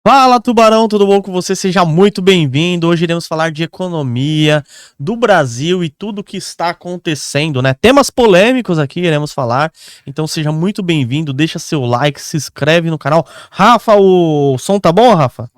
Fala, Tubarão, tudo bom com você? Seja muito bem-vindo. Hoje iremos falar de economia do Brasil e tudo o que está acontecendo, né? Temas polêmicos aqui iremos falar, então seja muito bem-vindo. Deixa seu like, se inscreve no canal. Rafa, o som tá bom, Rafa?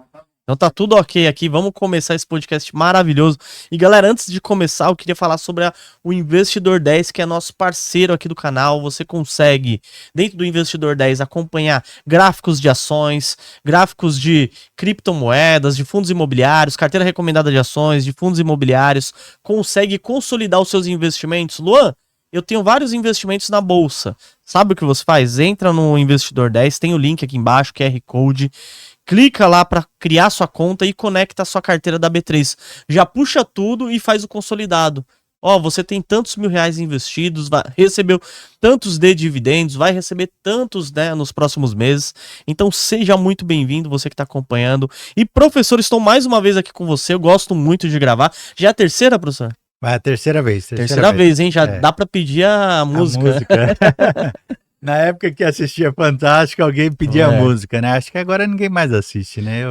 Então tá tudo ok aqui, vamos começar esse podcast maravilhoso. E galera, antes de começar, eu queria falar sobre o Investidor 10, que é nosso parceiro aqui do canal. Você consegue, dentro do Investidor 10, acompanhar gráficos de ações, gráficos de criptomoedas, de fundos imobiliários, carteira recomendada de ações, de fundos imobiliários. Consegue consolidar os seus investimentos. Luan, eu tenho vários investimentos na bolsa. Sabe o que você faz? Entra no Investidor 10, tem o link aqui embaixo, QR Code. Clica lá para criar sua conta e conecta a sua carteira da B3. Já puxa tudo e faz o consolidado. Ó, você tem tantos R$ 1.000 investidos, recebeu tantos de dividendos, vai receber tantos, né, nos próximos meses. Então seja muito bem-vindo, você que está acompanhando. E professor, estou mais uma vez aqui com você, eu gosto muito de gravar. Já é a terceira, professor? Vai a terceira vez. Terceira vez, hein? Já dá para pedir a música. A música. Na época que assistia Fantástico, alguém pedia a música, né? Acho que agora ninguém mais assiste, né?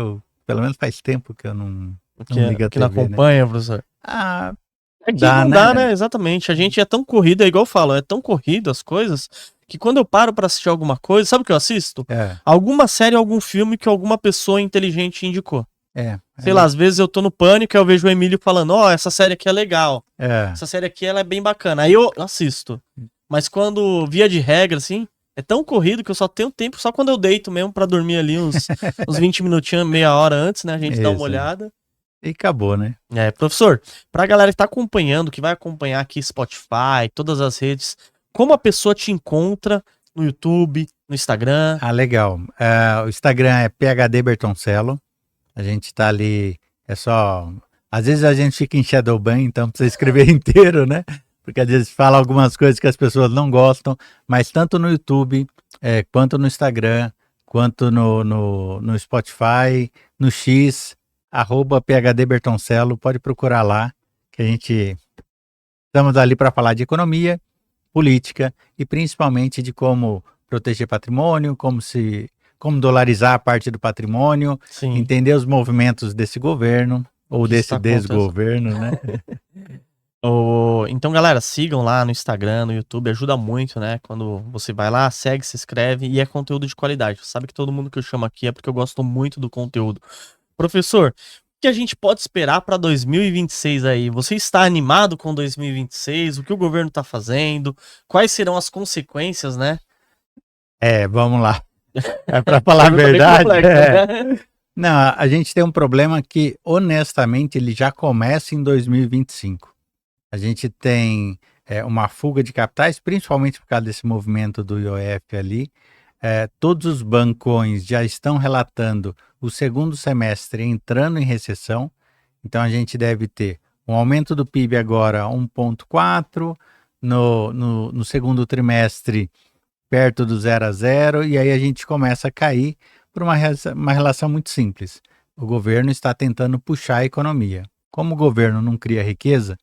Pelo menos faz tempo que eu não ligo a TV, que não acompanha, né? professor. É que não dá, né? Exatamente. A gente é tão corrido, é igual eu falo, é tão corrido as coisas, que quando eu paro pra assistir alguma coisa, sabe o que eu assisto? Alguma série, algum filme que alguma pessoa inteligente indicou. Sei lá, às vezes eu tô no Pânico e eu vejo o Emílio falando, ó, essa série aqui é legal. Essa série aqui, ela é bem bacana. Aí eu assisto. Mas quando, via de regra, assim, é tão corrido que eu só tenho tempo só quando eu deito mesmo pra dormir ali uns 20 minutinhos, meia hora antes, né? A gente dá uma olhada. E acabou, né? Professor, pra galera que tá acompanhando, que vai acompanhar aqui Spotify, todas as redes, como a pessoa te encontra no YouTube, no Instagram? Legal. O Instagram é PhD Bertoncello. A gente tá ali, às vezes a gente fica em Shadowban, então precisa escrever inteiro, né? Porque às vezes fala algumas coisas que as pessoas não gostam, mas tanto no YouTube, quanto no Instagram, quanto no Spotify, no X, @PhD Bertoncello, pode procurar lá, que a gente estamos ali para falar de economia, política e principalmente de como proteger patrimônio, como dolarizar a parte do patrimônio, entender os movimentos desse governo, ou desse desgoverno, né? Então, galera, sigam lá no Instagram, no YouTube, ajuda muito, né? Quando você vai lá, segue, se inscreve e é conteúdo de qualidade. Você sabe que todo mundo que eu chamo aqui é porque eu gosto muito do conteúdo. Professor, o que a gente pode esperar para 2026 aí? Você está animado com 2026? O que o governo está fazendo? Quais serão as consequências, né? Vamos lá. Para falar a verdade. Né? Não, a gente tem um problema que, honestamente, ele já começa em 2025. A gente tem uma fuga de capitais, principalmente por causa desse movimento do IOF ali. Todos os bancões já estão relatando o segundo semestre entrando em recessão. Então, a gente deve ter um aumento do PIB agora 1,4%, no segundo trimestre perto do 0 a 0, e aí a gente começa a cair por uma relação muito simples. O governo está tentando puxar a economia. Como o governo não cria riqueza,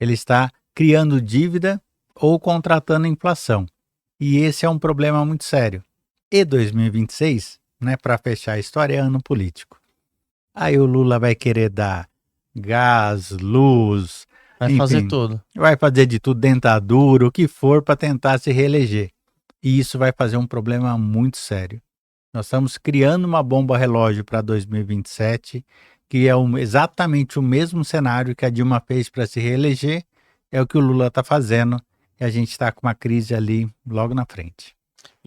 ele está criando dívida ou contratando inflação. E esse é um problema muito sério. E 2026, né, para fechar a história, é ano político. Aí o Lula vai querer dar gás, luz, vai fazer tudo. Vai fazer de tudo, dentadura, o que for para tentar se reeleger. E isso vai fazer um problema muito sério. Nós estamos criando uma bomba relógio para 2027, que é exatamente o mesmo cenário que a Dilma fez para se reeleger, é o que o Lula está fazendo, e a gente está com uma crise ali logo na frente.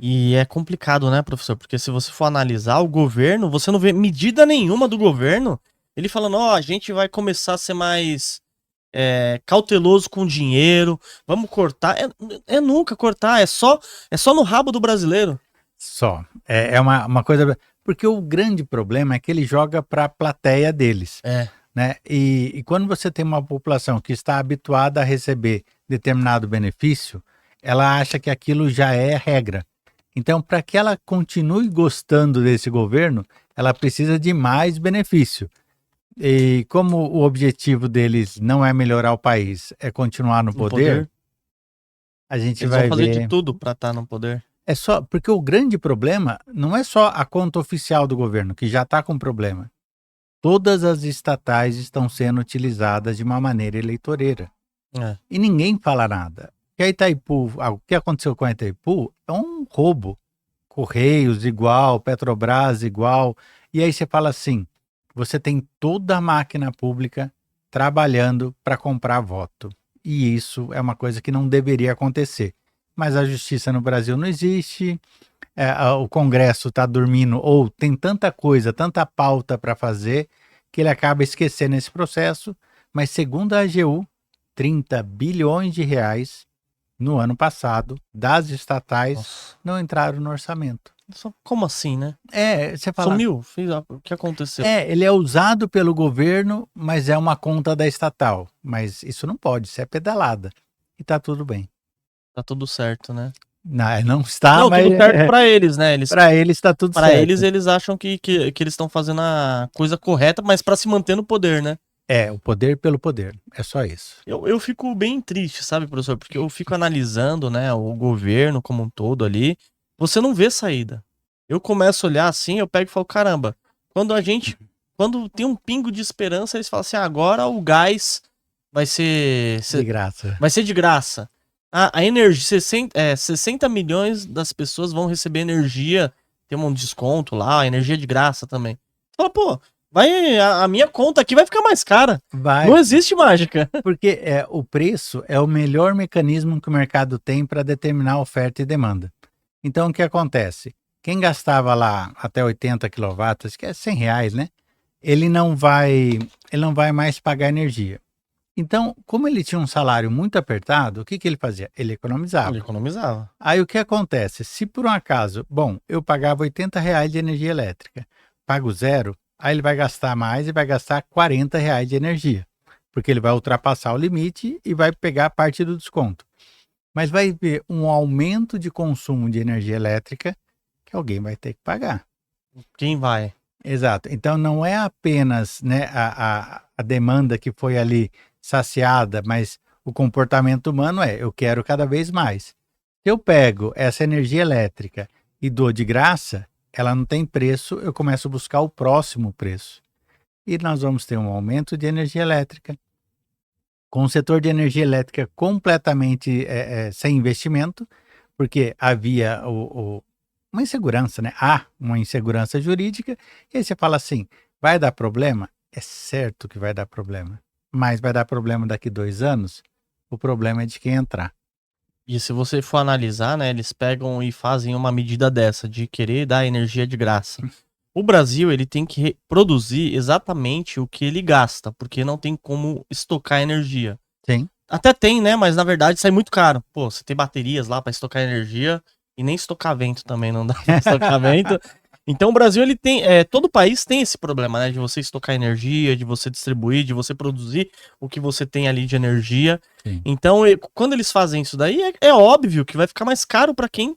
E é complicado, né, professor? Porque se você for analisar o governo, você não vê medida nenhuma do governo, ele falando, a gente vai começar a ser mais cauteloso com dinheiro, vamos cortar. Nunca cortar, é só no rabo do brasileiro. Só. É uma coisa... Porque o grande problema é que ele joga para a plateia deles. Né? E quando você tem uma população que está habituada a receber determinado benefício, ela acha que aquilo já é regra. Então, para que ela continue gostando desse governo, ela precisa de mais benefício. E como o objetivo deles não é melhorar o país, é continuar no poder, a gente vai ver... Eles vão fazer de tudo para estar no poder. É só porque o grande problema não é só a conta oficial do governo, que já está com problema. Todas as estatais estão sendo utilizadas de uma maneira eleitoreira. É. E ninguém fala nada. Que a Itaipu, o que aconteceu com a Itaipu é um roubo. Correios igual, Petrobras igual. E aí você fala assim, você tem toda a máquina pública trabalhando para comprar voto. E isso é uma coisa que não deveria acontecer. Mas a justiça no Brasil não existe, o Congresso está dormindo, ou tem tanta coisa, tanta pauta para fazer, que ele acaba esquecendo esse processo. Mas segundo a AGU, 30 bilhões de reais no ano passado das estatais Nossa. não entraram no orçamento. Como assim, né? Você fala... Sumiu? O que aconteceu? Ele é usado pelo governo, mas é uma conta da estatal. Mas isso não pode, isso é pedalada. E tá tudo bem. Tá tudo certo, né? Não está, Não, mas... tudo certo pra eles, né? Para eles tá tudo certo. Pra eles acham que eles estão fazendo a coisa correta, mas pra se manter no poder, né? O poder pelo poder. É só isso. Eu fico bem triste, sabe, professor? Porque eu fico analisando, né, o governo como um todo ali. Você não vê saída. Eu começo a olhar assim, eu pego e falo, caramba, quando tem um pingo de esperança, eles falam assim, agora o gás vai ser De graça. vai ser de graça. A energia, 60 milhões das pessoas vão receber energia, tem um desconto lá, energia de graça também. Você fala, pô, a minha conta aqui vai ficar mais cara. Vai. Não existe mágica. Porque o preço é o melhor mecanismo que o mercado tem para determinar oferta e demanda. Então, o que acontece? Quem gastava lá até 80 kW, que é R$100, né? Ele não vai mais pagar energia. Então, como ele tinha um salário muito apertado, o que ele fazia? Ele economizava. Ele economizava. Aí o que acontece? Se por um acaso, eu pagava R$80 de energia elétrica, pago zero, aí ele vai gastar mais e vai gastar R$40 de energia, porque ele vai ultrapassar o limite e vai pegar parte do desconto. Mas vai haver um aumento de consumo de energia elétrica que alguém vai ter que pagar. Quem vai? Exato. Então não é apenas, né, a demanda que foi ali saciada, mas o comportamento humano eu quero cada vez mais. Se eu pego essa energia elétrica e dou de graça, ela não tem preço, eu começo a buscar o próximo preço. E nós vamos ter um aumento de energia elétrica, com o setor de energia elétrica completamente sem investimento, porque havia uma insegurança, né? Há uma insegurança jurídica, e aí você fala assim, vai dar problema? É certo que vai dar problema, mas vai dar problema daqui 2 anos? O problema é de quem entrar. E se você for analisar, né, eles pegam e fazem uma medida dessa, de querer dar energia de graça. O Brasil, ele tem que produzir exatamente o que ele gasta, porque não tem como estocar energia. Sim. Até tem, né, mas na verdade sai muito caro. Pô, você tem baterias lá para estocar energia e nem estocar vento também não dá pra estocar vento. Então o Brasil, ele tem, todo país tem esse problema, né, de você estocar energia, de você distribuir, de você produzir o que você tem ali de energia. Sim. Então, quando eles fazem isso daí, é óbvio que vai ficar mais caro para quem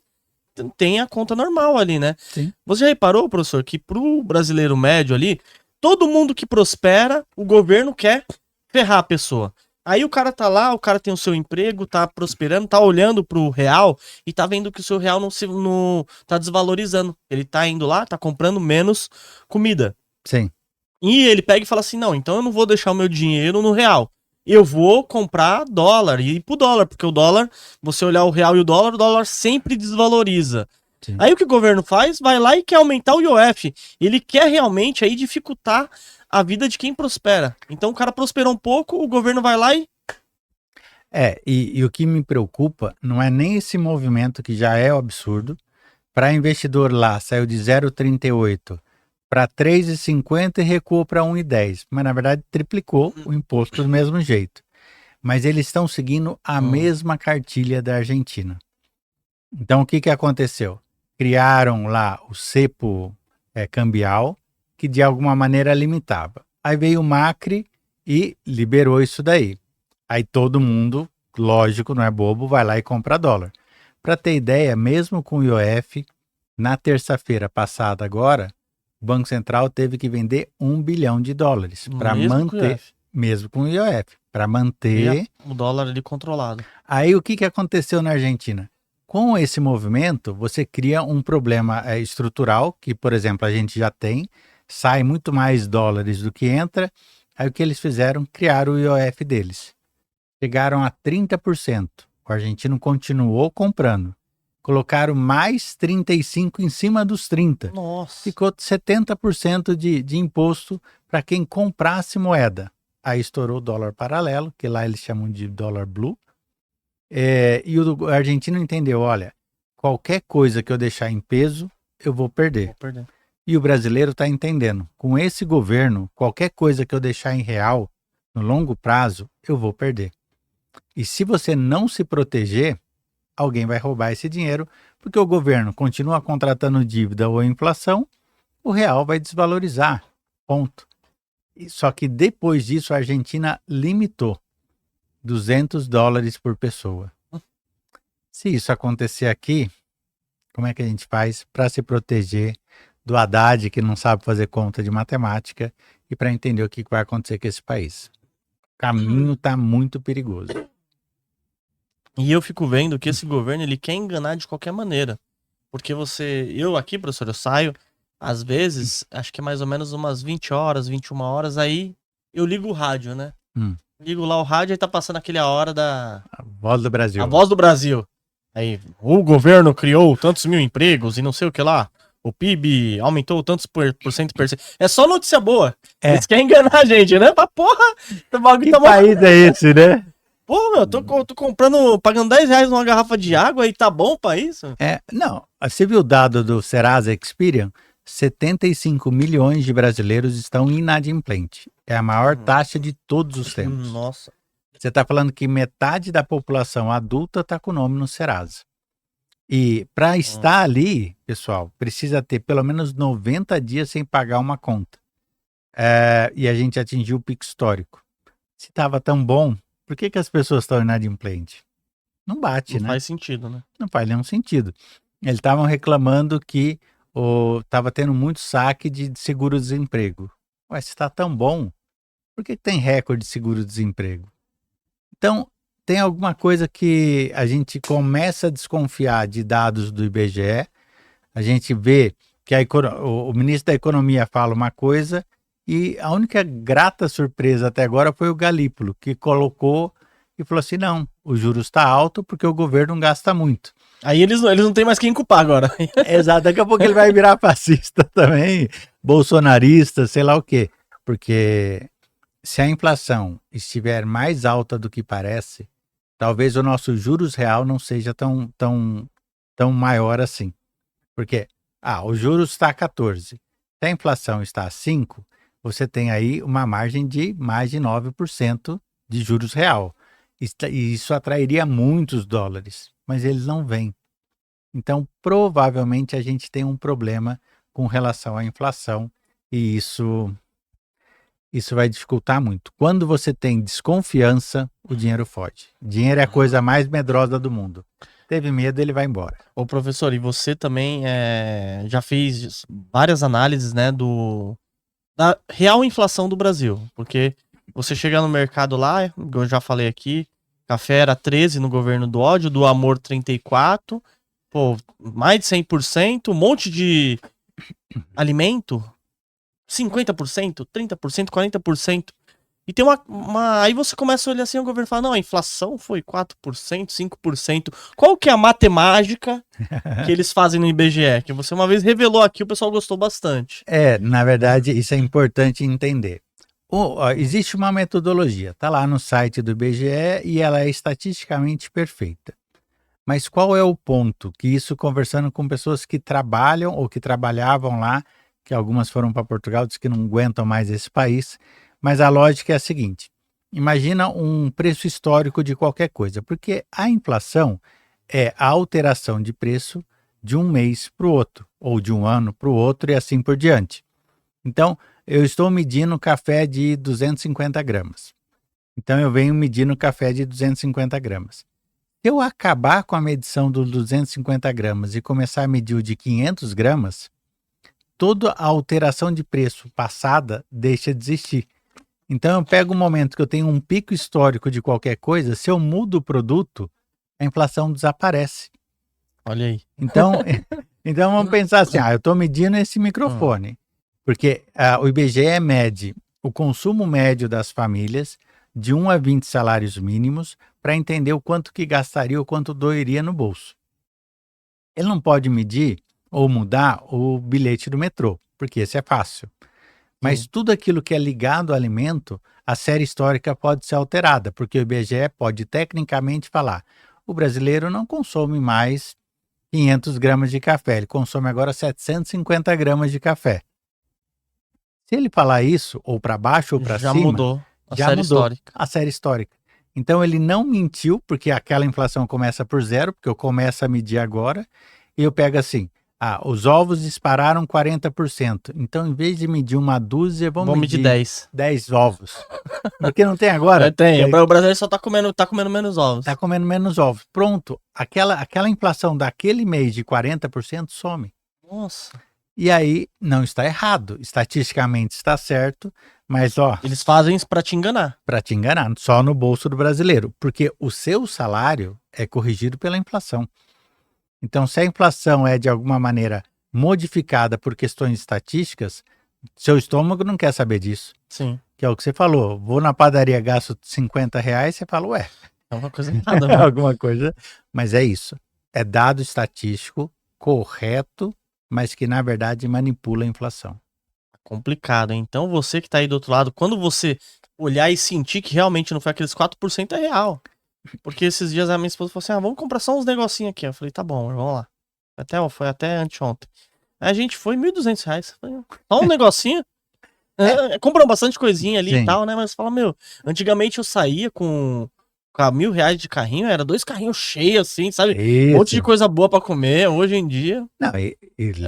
tem a conta normal ali, né? Sim. Você já reparou, professor, que pro brasileiro médio ali, todo mundo que prospera, o governo quer ferrar a pessoa. Aí o cara tá lá, o cara tem o seu emprego, tá prosperando, tá olhando pro real e tá vendo que o seu real não tá desvalorizando. Ele tá indo lá, tá comprando menos comida. Sim. E ele pega e fala assim, não, então eu não vou deixar o meu dinheiro no real. Eu vou comprar dólar e ir pro dólar, porque o dólar, você olhar o real e o dólar sempre desvaloriza. Sim. Aí o que o governo faz? Vai lá e quer aumentar o IOF. Ele quer realmente aí dificultar a vida de quem prospera. Então o cara prosperou um pouco, o governo vai lá e... E o que me preocupa não é nem esse movimento que já é um absurdo. Para investidor lá, saiu de 0,38 para 3,50 e recuou para 1,10. Mas na verdade triplicou o imposto do mesmo jeito. Mas eles estão seguindo a mesma cartilha da Argentina. Então o que aconteceu? Criaram lá o cepo cambial, que de alguma maneira limitava. Aí veio o Macri e liberou isso daí. Aí todo mundo, lógico, não é bobo, vai lá e compra dólar. Para ter ideia, mesmo com o IOF, na terça-feira passada agora, o Banco Central teve que vender $1 bilhão para manter, mesmo com o IOF, para manter o dólar ali controlado. Aí o que aconteceu na Argentina? Com esse movimento, você cria um problema estrutural, que, por exemplo, a gente já tem, sai muito mais dólares do que entra. Aí o que eles fizeram? Criaram o IOF deles. Chegaram a 30%. O argentino continuou comprando. Colocaram mais 35% em cima dos 30%. Nossa. Ficou 70% de imposto para quem comprasse moeda. Aí estourou o dólar paralelo, que lá eles chamam de dólar blue. E o argentino entendeu, olha, qualquer coisa que eu deixar em peso, eu vou perder. E o brasileiro está entendendo, com esse governo, qualquer coisa que eu deixar em real, no longo prazo, eu vou perder. E se você não se proteger, alguém vai roubar esse dinheiro, porque o governo continua contratando dívida ou inflação, o real vai desvalorizar, ponto. Só que depois disso a Argentina limitou $200 por pessoa. Se isso acontecer aqui, como é que a gente faz para se proteger do Haddad, que não sabe fazer conta de matemática, e para entender o que vai acontecer com esse país? O caminho está muito perigoso. E eu fico vendo que esse governo, ele quer enganar de qualquer maneira. Porque eu aqui, professor, eu saio, às vezes, acho que é mais ou menos umas 20 horas, 21 horas, aí eu ligo o rádio, né? Ligo lá o rádio e tá passando aquela hora da... A Voz do Brasil. A Voz do Brasil. Aí, o governo criou tantos mil empregos e não sei o que lá. O PIB aumentou tantos por cento. É só notícia boa. Eles querem enganar a gente, né? Mas porra, que país é esse, né? Pô, meu, tô comprando, pagando R$10 numa garrafa de água e tá bom pra isso? Não, você viu o dado do Serasa Experian? 75 milhões de brasileiros estão inadimplentes. É a maior taxa de todos os tempos. Nossa. Você está falando que metade da população adulta está com o nome no Serasa. E para estar ali, pessoal, precisa ter pelo menos 90 dias sem pagar uma conta. E a gente atingiu o pico histórico. Se estava tão bom, por que as pessoas estão inadimplentes? Não bate, né? Não faz sentido, né? Não faz nenhum sentido. Eles estavam reclamando que estava tendo muito saque de seguro-desemprego. Ué, se está tão bom, por que tem recorde de seguro-desemprego? Então, tem alguma coisa que a gente começa a desconfiar de dados do IBGE, a gente vê que o ministro da Economia fala uma coisa e a única grata surpresa até agora foi o Galípolo, que colocou e falou assim, não, o juros está alto porque o governo não gasta muito. Aí eles não têm mais quem culpar agora. Exato, daqui a pouco ele vai virar fascista também, bolsonarista, sei lá o quê. Porque se a inflação estiver mais alta do que parece, talvez o nosso juros real não seja tão maior assim. Porque, o juros está a 14. Se a inflação está a 5, você tem aí uma margem de mais de 9% de juros real. E isso atrairia muitos dólares, mas eles não vêm. Então, provavelmente, a gente tem um problema com relação à inflação e isso vai dificultar muito. Quando você tem desconfiança, o dinheiro foge. Dinheiro é a coisa mais medrosa do mundo. Teve medo, ele vai embora. Ô, professor, e você também já fez várias análises, né, da real inflação do Brasil, porque você chega no mercado lá, eu já falei aqui, café era 13 no governo do ódio, do amor 34%, pô, mais de 100%, um monte de alimento, 50%, 30%, 40%. E tem aí você começa a olhar assim, o governo fala, não, a inflação foi 4%, 5%. Qual que é a matemática que eles fazem no IBGE? Que você uma vez revelou aqui, o pessoal gostou bastante. Na verdade, isso é importante entender. Existe uma metodologia, está lá no site do IBGE e ela é estatisticamente perfeita. Mas qual é o ponto? Que isso conversando com pessoas que trabalham ou que trabalhavam lá, que algumas foram para Portugal, diz que não aguentam mais esse país, mas a lógica é a seguinte, imagina um preço histórico de qualquer coisa, porque a inflação é a alteração de preço de um mês para o outro, ou de um ano para o outro e assim por diante. Então, eu estou medindo café de 250 gramas. Então, eu venho medindo café de 250 gramas. Se eu acabar com a medição dos 250 gramas e começar a medir o de 500 gramas, toda a alteração de preço passada deixa de existir. Então, eu pego um momento que eu tenho um pico histórico de qualquer coisa, se eu mudo o produto, a inflação desaparece. Olha aí. Então, então vamos pensar assim, eu estou medindo esse microfone, porque o IBGE mede o consumo médio das famílias de 1 a 20 salários mínimos para entender o quanto que gastaria ou quanto doeria no bolso. Ele não pode medir ou mudar o bilhete do metrô, porque esse é fácil. Mas Sim. tudo aquilo que é ligado ao alimento, a série histórica pode ser alterada, porque o IBGE pode tecnicamente falar: o brasileiro não consome mais 500 gramas de café, ele consome agora 750 gramas de café. Se ele falar isso, ou para baixo ou para Já cima, mudou a já série mudou histórica. a série histórica. Então ele não mentiu, porque aquela inflação começa por zero, porque eu começo a medir agora, e eu pego assim, os ovos dispararam 40%. Então, em vez de medir uma dúzia, vamos Vamos de medir 10. 10 ovos. Porque não tem agora? Tem. O brasileiro só tá comendo menos ovos. Tá comendo menos ovos. Pronto. Aquela inflação daquele mês de 40% some. Nossa. E aí, não está errado. Estatisticamente está certo, mas Eles fazem isso pra te enganar. para te enganar, só no bolso do brasileiro. Porque o seu salário é corrigido pela inflação. Então, se a inflação é de alguma maneira modificada por questões estatísticas, seu estômago não quer saber disso. Sim. Que é o que você falou. Vou na padaria, gasto R$50, você fala, ué, É uma coisa errada, é mano. alguma coisa. Mas é isso. É dado estatístico correto, mas que na verdade manipula a inflação. Complicado, hein? Então você que tá aí do outro lado, quando você olhar e sentir que realmente não foi aqueles 4%, é real. Porque esses dias a minha esposa falou assim: vamos comprar só uns negocinhos aqui. Eu falei: tá bom, amor, vamos lá. Foi até anteontem. Aí a gente foi R$1.200. Só um negocinho. Comprou bastante coisinha ali Sim. e tal, né? Mas fala, meu, antigamente eu saía com R$1.000 de carrinho, era 2 carrinhos cheios, assim, sabe? Isso. Um monte de coisa boa pra comer. Hoje em dia. Não,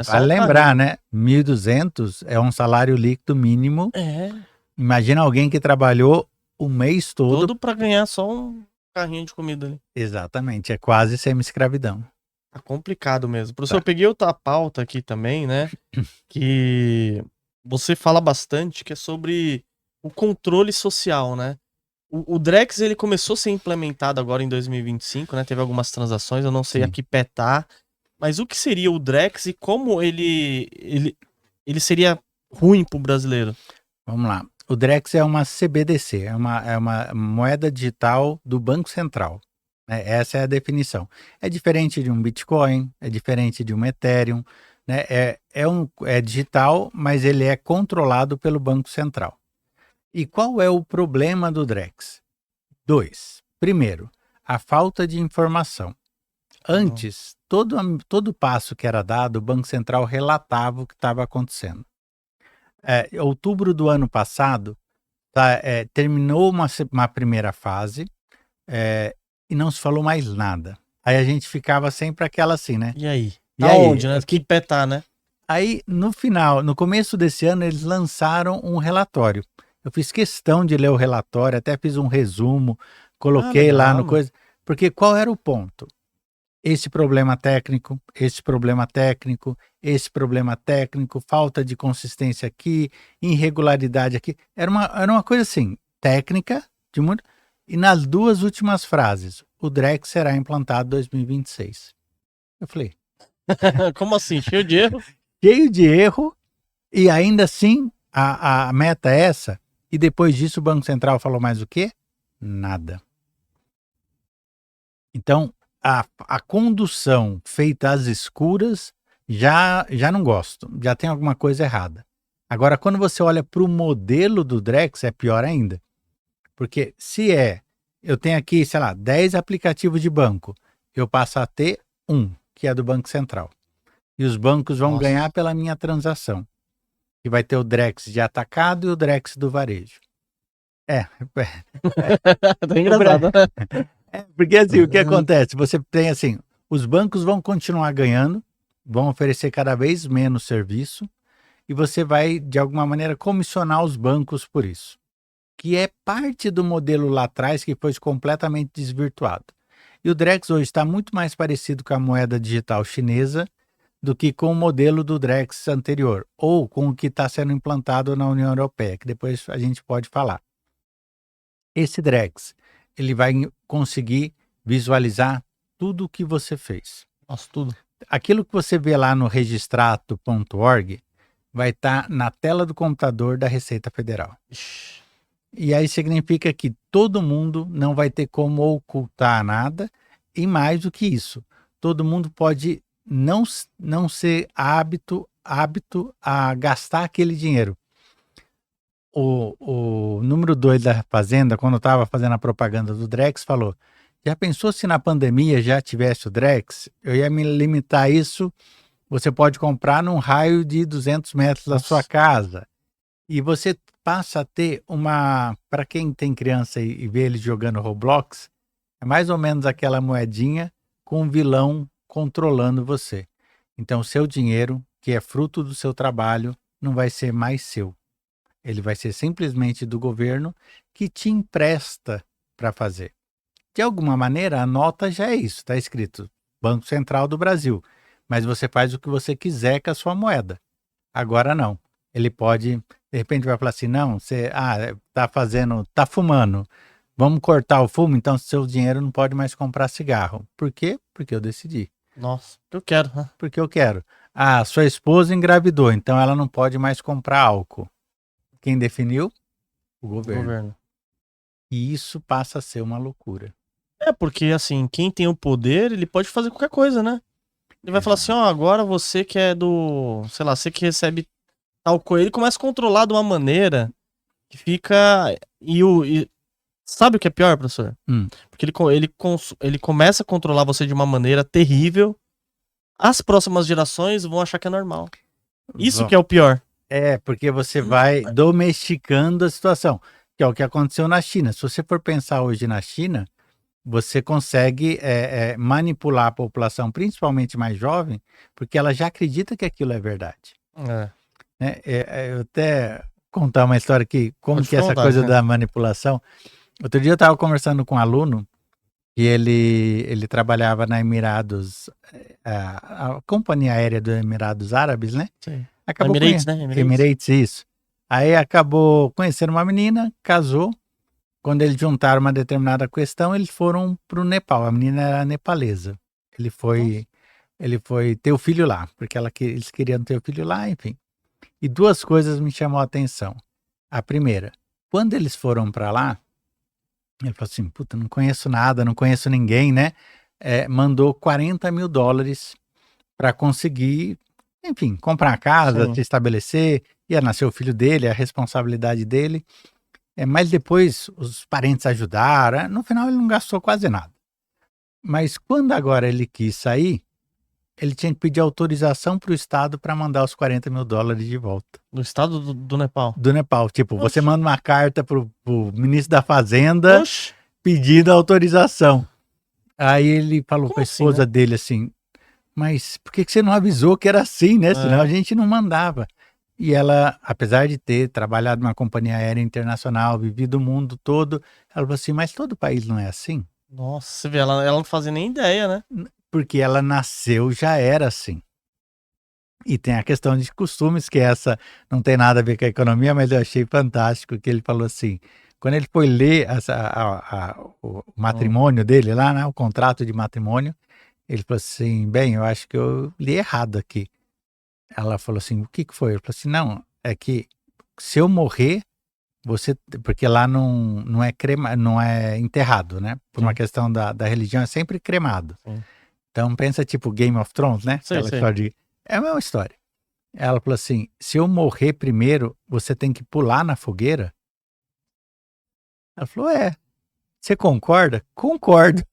só vale um lembrar, carrinho. né? 1.200 é um salário líquido mínimo. É. Imagina alguém que trabalhou o mês todo. Tudo pra ganhar só um carrinho de comida ali. Exatamente, é quase semi-escravidão. Tá complicado mesmo. Professor, Tá. eu peguei outra pauta aqui também, né? Que você fala bastante, que é sobre o controle social, né? O Drex, ele começou a ser implementado agora em 2025, né? Teve algumas transações, eu não sei a Sim. que pé tá. Mas o que seria o Drex e como ele seria ruim pro brasileiro? Vamos lá. O Drex é uma CBDC, é uma moeda digital do Banco Central. Né? Essa é a definição. É diferente de um Bitcoin, é diferente de um Ethereum. Né? É digital, mas ele é controlado pelo Banco Central. E qual é o problema do Drex? 2. Primeiro, a falta de informação. Antes, todo passo que era dado, o Banco Central relatava o que estava acontecendo. Em outubro do ano passado, terminou uma primeira fase e não se falou mais nada. Aí a gente ficava sempre aquela assim, né? E aí? E Tá aí? onde, né? Que pé tá, né? Aí, no começo desse ano, eles lançaram um relatório. Eu fiz questão de ler o relatório, até fiz um resumo, coloquei lá no legal. coisa. Porque qual era o ponto? Esse problema técnico, esse problema técnico, esse problema técnico, falta de consistência aqui, irregularidade aqui. Era uma coisa assim, técnica, de muito. E nas duas últimas frases, o Drex será implantado em 2026. Eu falei. Como assim? Cheio de erro? Cheio de erro, e ainda assim a meta é essa. E depois disso o Banco Central falou mais o quê? Nada. Então, a condução feita às escuras, já não gosto, já tem alguma coisa errada. Agora, quando você olha para o modelo do Drex, é pior ainda. Porque se eu tenho aqui, sei lá, 10 aplicativos de banco, eu passo a ter um, que é do Banco Central. E os bancos vão ganhar pela minha transação. E vai ter o Drex de atacado e o Drex do varejo. Tá engraçado, né? Porque assim, o que acontece? Você tem assim, os bancos vão continuar ganhando, vão oferecer cada vez menos serviço, e você vai, de alguma maneira, comissionar os bancos por isso. Que é parte do modelo lá atrás que foi completamente desvirtuado. E o Drex hoje está muito mais parecido com a moeda digital chinesa do que com o modelo do Drex anterior, ou com o que está sendo implantado na União Europeia, que depois a gente pode falar. Esse Drex, ele vai conseguir visualizar tudo o que você fez. Nossa, tudo. Aquilo que você vê lá no registrato.org vai estar na tela do computador da Receita Federal. Ixi. E aí significa que todo mundo não vai ter como ocultar nada, e mais do que isso, todo mundo pode não ser hábito a gastar aquele dinheiro. O número 2 da Fazenda, quando estava fazendo a propaganda do Drex, falou: já pensou se na pandemia já tivesse o Drex? Eu ia me limitar a isso. Você pode comprar num raio de 200 metros da sua casa. E você passa a ter para quem tem criança e vê eles jogando Roblox, é mais ou menos aquela moedinha com um vilão controlando você. Então, o seu dinheiro, que é fruto do seu trabalho, não vai ser mais seu. Ele vai ser simplesmente do governo que te empresta para fazer. De alguma maneira, a nota já é isso, está escrito Banco Central do Brasil. Mas você faz o que você quiser com a sua moeda. Agora não. Ele pode, de repente vai falar assim, não, você tá fumando. Vamos cortar o fumo, então seu dinheiro não pode mais comprar cigarro. Por quê? Porque eu decidi. Nossa, eu quero, né? Porque eu quero. Sua esposa engravidou, então ela não pode mais comprar álcool. Quem definiu? O governo. E isso passa a ser uma loucura. É, porque assim, quem tem o poder, ele pode fazer qualquer coisa, né? Ele vai falar assim, ó, agora você que é sei lá, você que recebe tal coisa, ele começa a controlar de uma maneira que fica... Sabe o que é pior, professor? Porque ele começa a controlar você de uma maneira terrível, as próximas gerações vão achar que é normal. Isso que é o pior. Porque você vai domesticando a situação, que é o que aconteceu na China. Se você for pensar hoje na China, você consegue manipular a população, principalmente mais jovem, porque ela já acredita que aquilo é verdade. Eu até contar uma história aqui, como que essa coisa da manipulação. Outro dia eu estava conversando com um aluno e ele trabalhava na Emirados, a companhia aérea dos Emirados Árabes, né? Sim. Acabou Emirates, né? Emirates, isso. Aí acabou conhecendo uma menina, casou. Quando eles juntaram uma determinada questão, eles foram para o Nepal. A menina era nepalesa. Ele foi ter o filho lá, porque eles queriam ter o filho lá, enfim. E duas coisas me chamou a atenção. A primeira, quando eles foram para lá, ele falou assim, puta, não conheço nada, não conheço ninguém, né? Mandou $40 mil para conseguir, enfim, comprar uma casa, se estabelecer, ia nascer o filho dele, a responsabilidade dele. Mas depois os parentes ajudaram, no final ele não gastou quase nada. Mas quando agora ele quis sair, ele tinha que pedir autorização para o Estado para mandar os $40 mil de volta. Do Estado do Nepal? Do Nepal. Tipo, você manda uma carta para o ministro da Fazenda pedindo autorização. Aí ele falou para a esposa dele assim, mas por que você não avisou que era assim, né? Senão a gente não mandava. E ela, apesar de ter trabalhado numa companhia aérea internacional, vivido o mundo todo, ela falou assim, mas todo país não é assim? Nossa, você vê, ela não fazia nem ideia, né? Porque ela nasceu, já era assim. E tem a questão de costumes, que essa não tem nada a ver com a economia, mas eu achei fantástico que ele falou assim, quando ele foi ler o matrimônio dele lá, né, o contrato de matrimônio, ele falou assim, bem, eu acho que eu li errado aqui. Ela falou assim, o que foi? Ele falou assim, não, é que se eu morrer, porque lá não é enterrado, né? Por uma questão da religião, é sempre cremado. Então pensa tipo Game of Thrones, né? Aquela história é a mesma história. Ela falou assim, se eu morrer primeiro, você tem que pular na fogueira? Ela falou, você concorda? Concordo.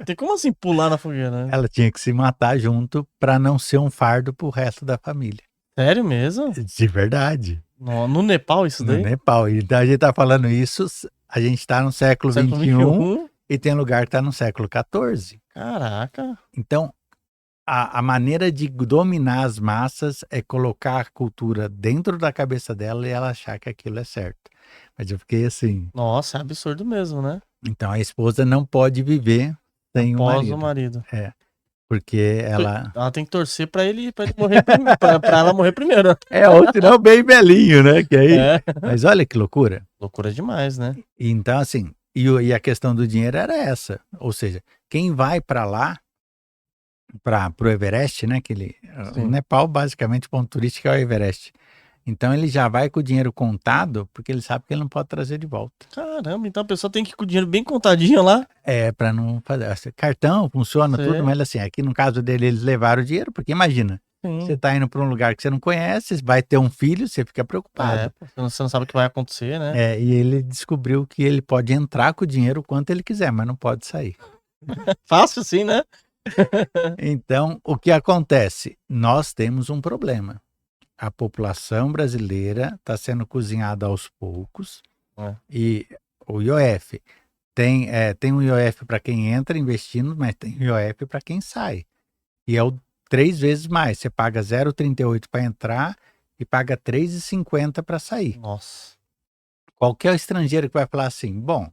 Tem como assim pular na fogueira, né? Ela tinha que se matar junto para não ser um fardo pro resto da família. Sério mesmo? De verdade. No Nepal isso daí? No Nepal. Então a gente tá falando isso, a gente tá no século XXI e tem lugar que tá no século XIV. Caraca. Então, a maneira de dominar as massas é colocar a cultura dentro da cabeça dela e ela achar que aquilo é certo. Mas eu fiquei assim... Nossa, é absurdo mesmo, né? Então a esposa não pode viver sem o marido. Porque ela tem que torcer pra ele morrer pra ela morrer primeiro. Ou senão bem velhinho, né? Que aí... Mas olha que loucura. Loucura demais, né? Então, assim, e a questão do dinheiro era essa. Ou seja, quem vai para lá para o Everest, né? O Nepal, basicamente, o ponto turístico é o Everest. Então ele já vai com o dinheiro contado, porque ele sabe que ele não pode trazer de volta. Caramba, então a pessoa tem que ir com o dinheiro bem contadinho lá. Para não fazer. Cartão funciona tudo, mas assim, aqui no caso dele, eles levaram o dinheiro, porque imagina, você tá indo para um lugar que você não conhece, vai ter um filho, você fica preocupado. Você não sabe o que vai acontecer, né? E ele descobriu que ele pode entrar com o dinheiro quanto ele quiser, mas não pode sair. Fácil sim, né? Então, o que acontece? Nós temos um problema. A população brasileira está sendo cozinhada aos poucos e o IOF tem um IOF para quem entra investindo, mas tem IOF para quem sai. E é 3 vezes mais. Você paga 0,38 para entrar e paga 3,50 para sair. Nossa. Qualquer estrangeiro que vai falar assim, bom,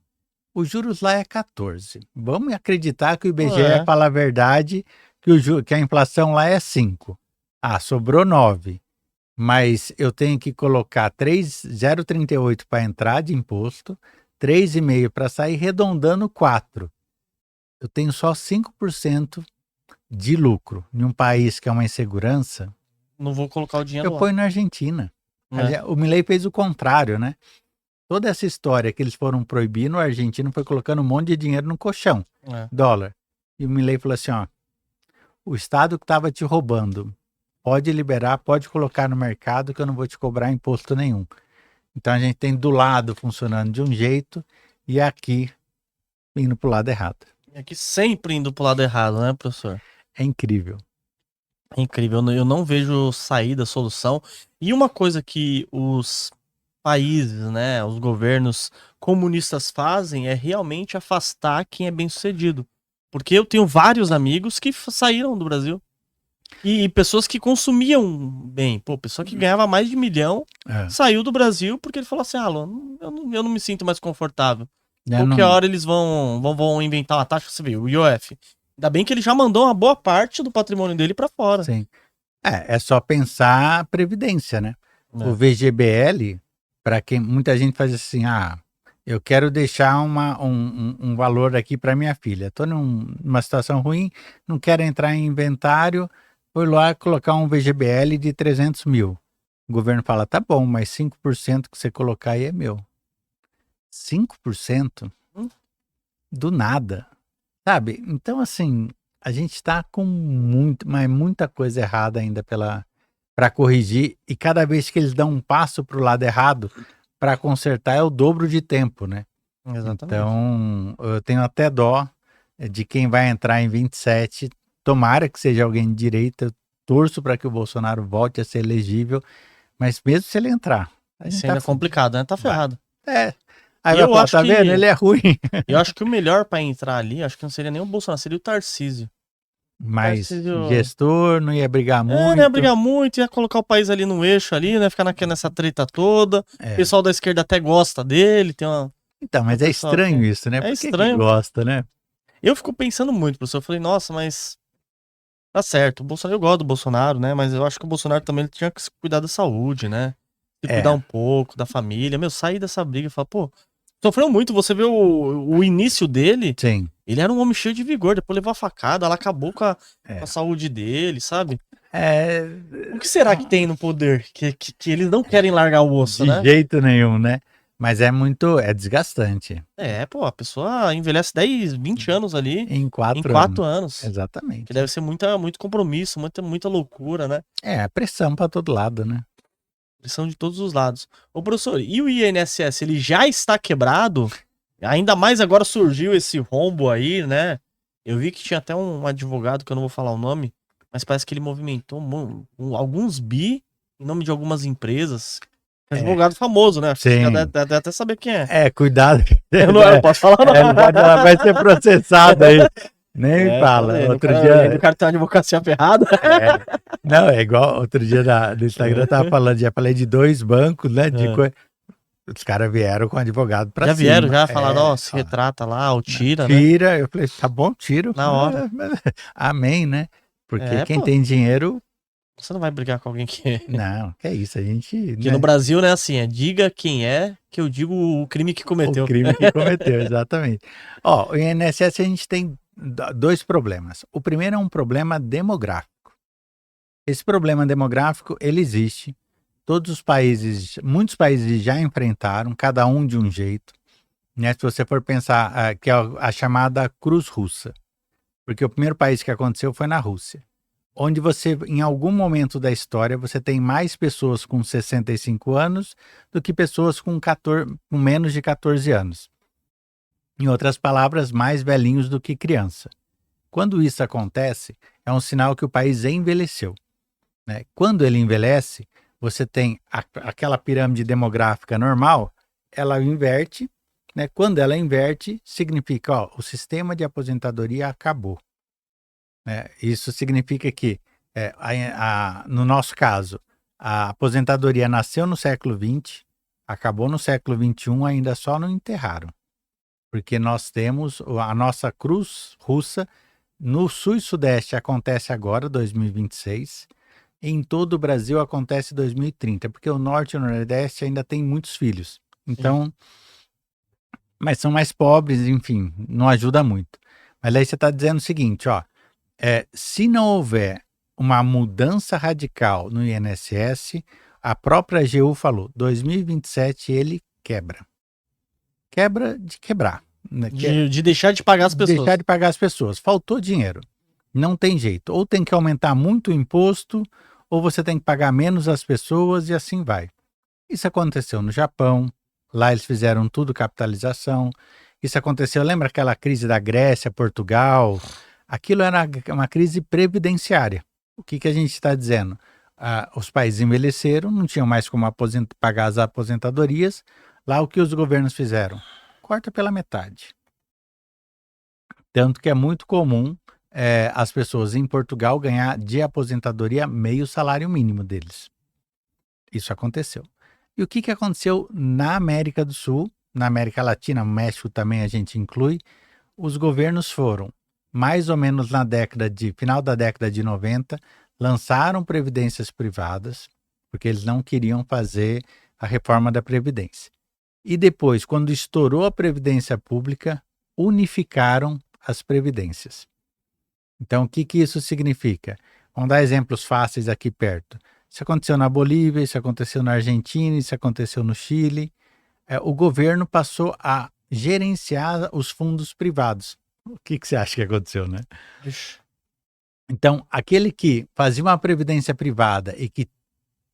os juros lá é 14. Vamos acreditar que o IBGE fala a verdade, que a inflação lá é 5. Ah, sobrou 9. Mas eu tenho que colocar 0,38 para entrar de imposto, 3,5 para sair, redondando 4. Eu tenho só 5% de lucro em um país que é uma insegurança. Não vou colocar o dinheiro lá. Eu ponho na Argentina. O Milei fez o contrário, né? Toda essa história que eles foram proibindo, o argentino foi colocando um monte de dinheiro no colchão, dólar. E o Milei falou assim, ó, o Estado que estava te roubando, pode liberar, pode colocar no mercado que eu não vou te cobrar imposto nenhum. Então a gente tem do lado funcionando de um jeito e aqui indo para o lado errado. E aqui sempre indo para o lado errado, né, professor? É incrível. É incrível, eu não vejo saída, solução. E uma coisa que os países, né, os governos comunistas fazem é realmente afastar quem é bem-sucedido. Porque eu tenho vários amigos que saíram do Brasil. E pessoas que consumiam bem. Pô, pessoa que ganhava mais de 1 milhão saiu do Brasil porque ele falou assim, eu não me sinto mais confortável. Qualquer hora eles vão inventar uma taxa, você vê, o IOF. Ainda bem que ele já mandou uma boa parte do patrimônio dele para fora. Sim. É só pensar a previdência, né? O VGBL, para quem muita gente faz assim, eu quero deixar um valor aqui para minha filha. Estou numa situação ruim, não quero entrar em inventário, vou lá colocar um VGBL de 300 mil. O governo fala, tá bom, mas 5% que você colocar aí é meu. 5%? Do nada. Sabe? Então, assim, a gente está com muita coisa errada ainda para corrigir, e cada vez que eles dão um passo para o lado errado, para consertar é o dobro de tempo, né? Exatamente. Então, eu tenho até dó de quem vai entrar em 27, tomara que seja alguém de direita, eu torço para que o Bolsonaro volte a ser elegível, mas mesmo se ele entrar... Isso ainda é complicado, né? Tá ferrado. Aí eu acho tá vendo? Ele é ruim. Eu acho que o melhor para entrar ali, acho que não seria nem o Bolsonaro, seria o Tarcísio. Mas gestor, não ia brigar muito. Não ia brigar muito, ia colocar o país ali no eixo ali, né? Ficar nessa treta toda. O pessoal da esquerda até gosta dele, tem uma... Então, mas é estranho isso, né? É estranho. Que gosta, né? Eu fico pensando muito, professor. Eu falei, nossa, mas tá certo. O Bolsonaro, eu gosto do Bolsonaro, né? Mas eu acho que o Bolsonaro também ele tinha que cuidar da saúde, né? Cuidar um pouco da família. Sair dessa briga e falar, pô, sofreu muito. Você vê o início dele. Sim. Ele era um homem cheio de vigor. Depois levou a facada, ela acabou com a saúde dele, sabe? O que será que tem no poder? Que eles não querem largar o osso, né? De jeito nenhum, né? Mas é desgastante. Pô, a pessoa envelhece 10, 20 anos ali. Em 4 anos. Exatamente. Que deve ser muito compromisso, muita loucura, né? Pressão para todo lado, né? Pressão de todos os lados. Ô, professor, e o INSS, ele já está quebrado? Ainda mais agora surgiu esse rombo aí, né? Eu vi que tinha até um advogado, que eu não vou falar o nome, mas parece que ele movimentou alguns bi em nome de algumas empresas. Advogado famoso, né? Acho que você deve até saber quem é. Cuidado. Eu não posso falar, não. Não pode falar, vai ser processado aí. Nem fala. Outro dia... O cara tem uma advocacia ferrada. Não, é igual outro dia no Instagram eu tava falando, já falei de 2 bancos, né? Os caras vieram com advogado pra cima. Já vieram, já falaram, se retrata lá, ou tira, né? Tira, eu falei, tá bom, tiro. Na hora. Amém, né? Porque quem tem dinheiro... Você não vai brigar com alguém que... Não, que é isso, a gente... Que no Brasil, né, assim, diga quem é, que eu digo o crime que cometeu. O crime que cometeu, exatamente. O INSS a gente tem dois problemas. O primeiro é um problema demográfico. Esse problema demográfico, ele existe. Todos os países, muitos países já enfrentaram, cada um de um jeito. Né? Se você for pensar, que é a chamada cruz russa. Porque o primeiro país que aconteceu foi na Rússia. Onde você, em algum momento da história, você tem mais pessoas com 65 anos do que pessoas com menos de 14 anos. Em outras palavras, mais velhinhos do que criança. Quando isso acontece, é um sinal que o país envelheceu. Né? Quando ele envelhece, você tem aquela pirâmide demográfica normal, ela inverte. Né? Quando ela inverte, significa o sistema de aposentadoria acabou. Né? Isso significa que, no nosso caso, a aposentadoria nasceu no século XX, acabou no século XXI, ainda só não enterraram. Porque nós temos a nossa cruz russa, no sul e sudeste acontece agora, 2026, em todo o Brasil acontece 2030, porque o norte e o nordeste ainda tem muitos filhos. Então, mas são mais pobres, enfim, não ajuda muito. Mas aí você está dizendo o seguinte, se não houver uma mudança radical no INSS, a própria AGU falou, 2027 ele quebra. Quebra de quebrar. Né? De deixar de pagar as pessoas. Deixar de pagar as pessoas. Faltou dinheiro. Não tem jeito. Ou tem que aumentar muito o imposto, ou você tem que pagar menos as pessoas e assim vai. Isso aconteceu no Japão. Lá eles fizeram tudo capitalização. Isso aconteceu, lembra aquela crise da Grécia, Portugal? Aquilo era uma crise previdenciária. O que a gente está dizendo? Os países envelheceram, não tinham mais como pagar as aposentadorias. Lá o que os governos fizeram? Corta pela metade. Tanto que é muito comum as pessoas em Portugal ganhar de aposentadoria meio salário mínimo deles. Isso aconteceu. E o que aconteceu na América do Sul, na América Latina, no México também a gente inclui, os governos foram, mais ou menos final da década de 90, lançaram previdências privadas, porque eles não queriam fazer a reforma da Previdência. E depois, quando estourou a Previdência Pública, unificaram as previdências. Então, o que isso significa? Vamos dar exemplos fáceis aqui perto. Isso aconteceu na Bolívia, isso aconteceu na Argentina, isso aconteceu no Chile. O governo passou a gerenciar os fundos privados. O que você acha que aconteceu, né? Então, aquele que fazia uma previdência privada e que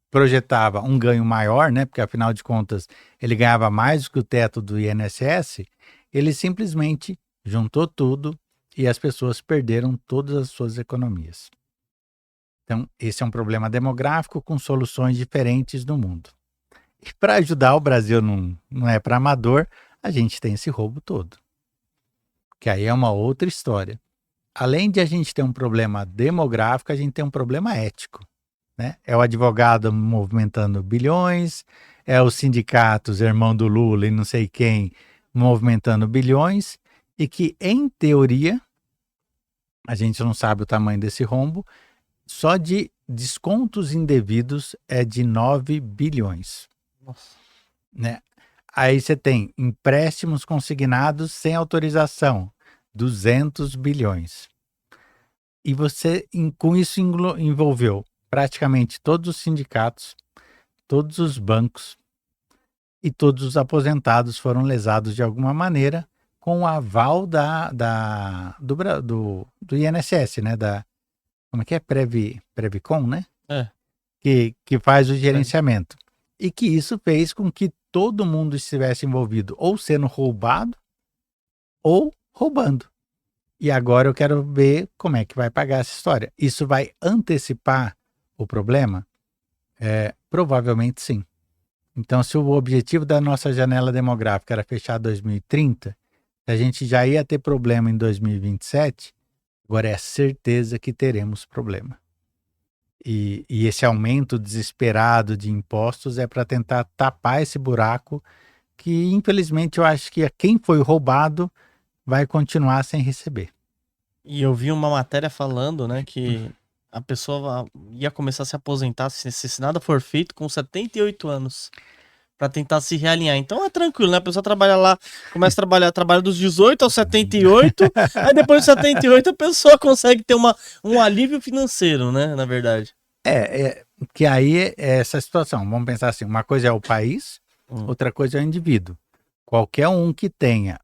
projetava um ganho maior, né? Porque afinal de contas ele ganhava mais do que o teto do INSS, ele simplesmente juntou tudo e as pessoas perderam todas as suas economias. Então, esse é um problema demográfico com soluções diferentes no mundo. E para ajudar, o Brasil não é para amador, a gente tem esse roubo todo. Que aí é uma outra história. Além de a gente ter um problema demográfico, a gente tem um problema ético. Né? É o advogado movimentando bilhões, é os sindicatos, irmão do Lula e não sei quem, movimentando bilhões, e que, em teoria, a gente não sabe o tamanho desse rombo, só de descontos indevidos é de 9 bilhões. Nossa. Né? Aí você tem empréstimos consignados sem autorização, 200 bilhões. E você, com isso, envolveu praticamente todos os sindicatos, todos os bancos e todos os aposentados foram lesados de alguma maneira com o aval do INSS, né? Como é que é? Previcon, né? Que faz o gerenciamento. E que isso fez com que todo mundo estivesse envolvido ou sendo roubado ou roubando. E agora eu quero ver como é que vai pagar essa história. Isso vai antecipar o problema? Provavelmente sim. Então, se o objetivo da nossa janela demográfica era fechar 2030, a gente já ia ter problema em 2027, agora é certeza que teremos problema. E esse aumento desesperado de impostos é para tentar tapar esse buraco que, infelizmente, eu acho que quem foi roubado vai continuar sem receber. E eu vi uma matéria falando, né, que a pessoa ia começar a se aposentar se nada for feito com 78 anos. para tentar se realinhar. Então é tranquilo, né? A pessoa trabalha lá, começa a trabalha dos 18 aos 78, aí depois dos 78 a pessoa consegue ter um alívio financeiro, né? Na verdade. Que aí é essa situação. Vamos pensar assim, uma coisa é o país, outra coisa é o indivíduo. Qualquer um que tenha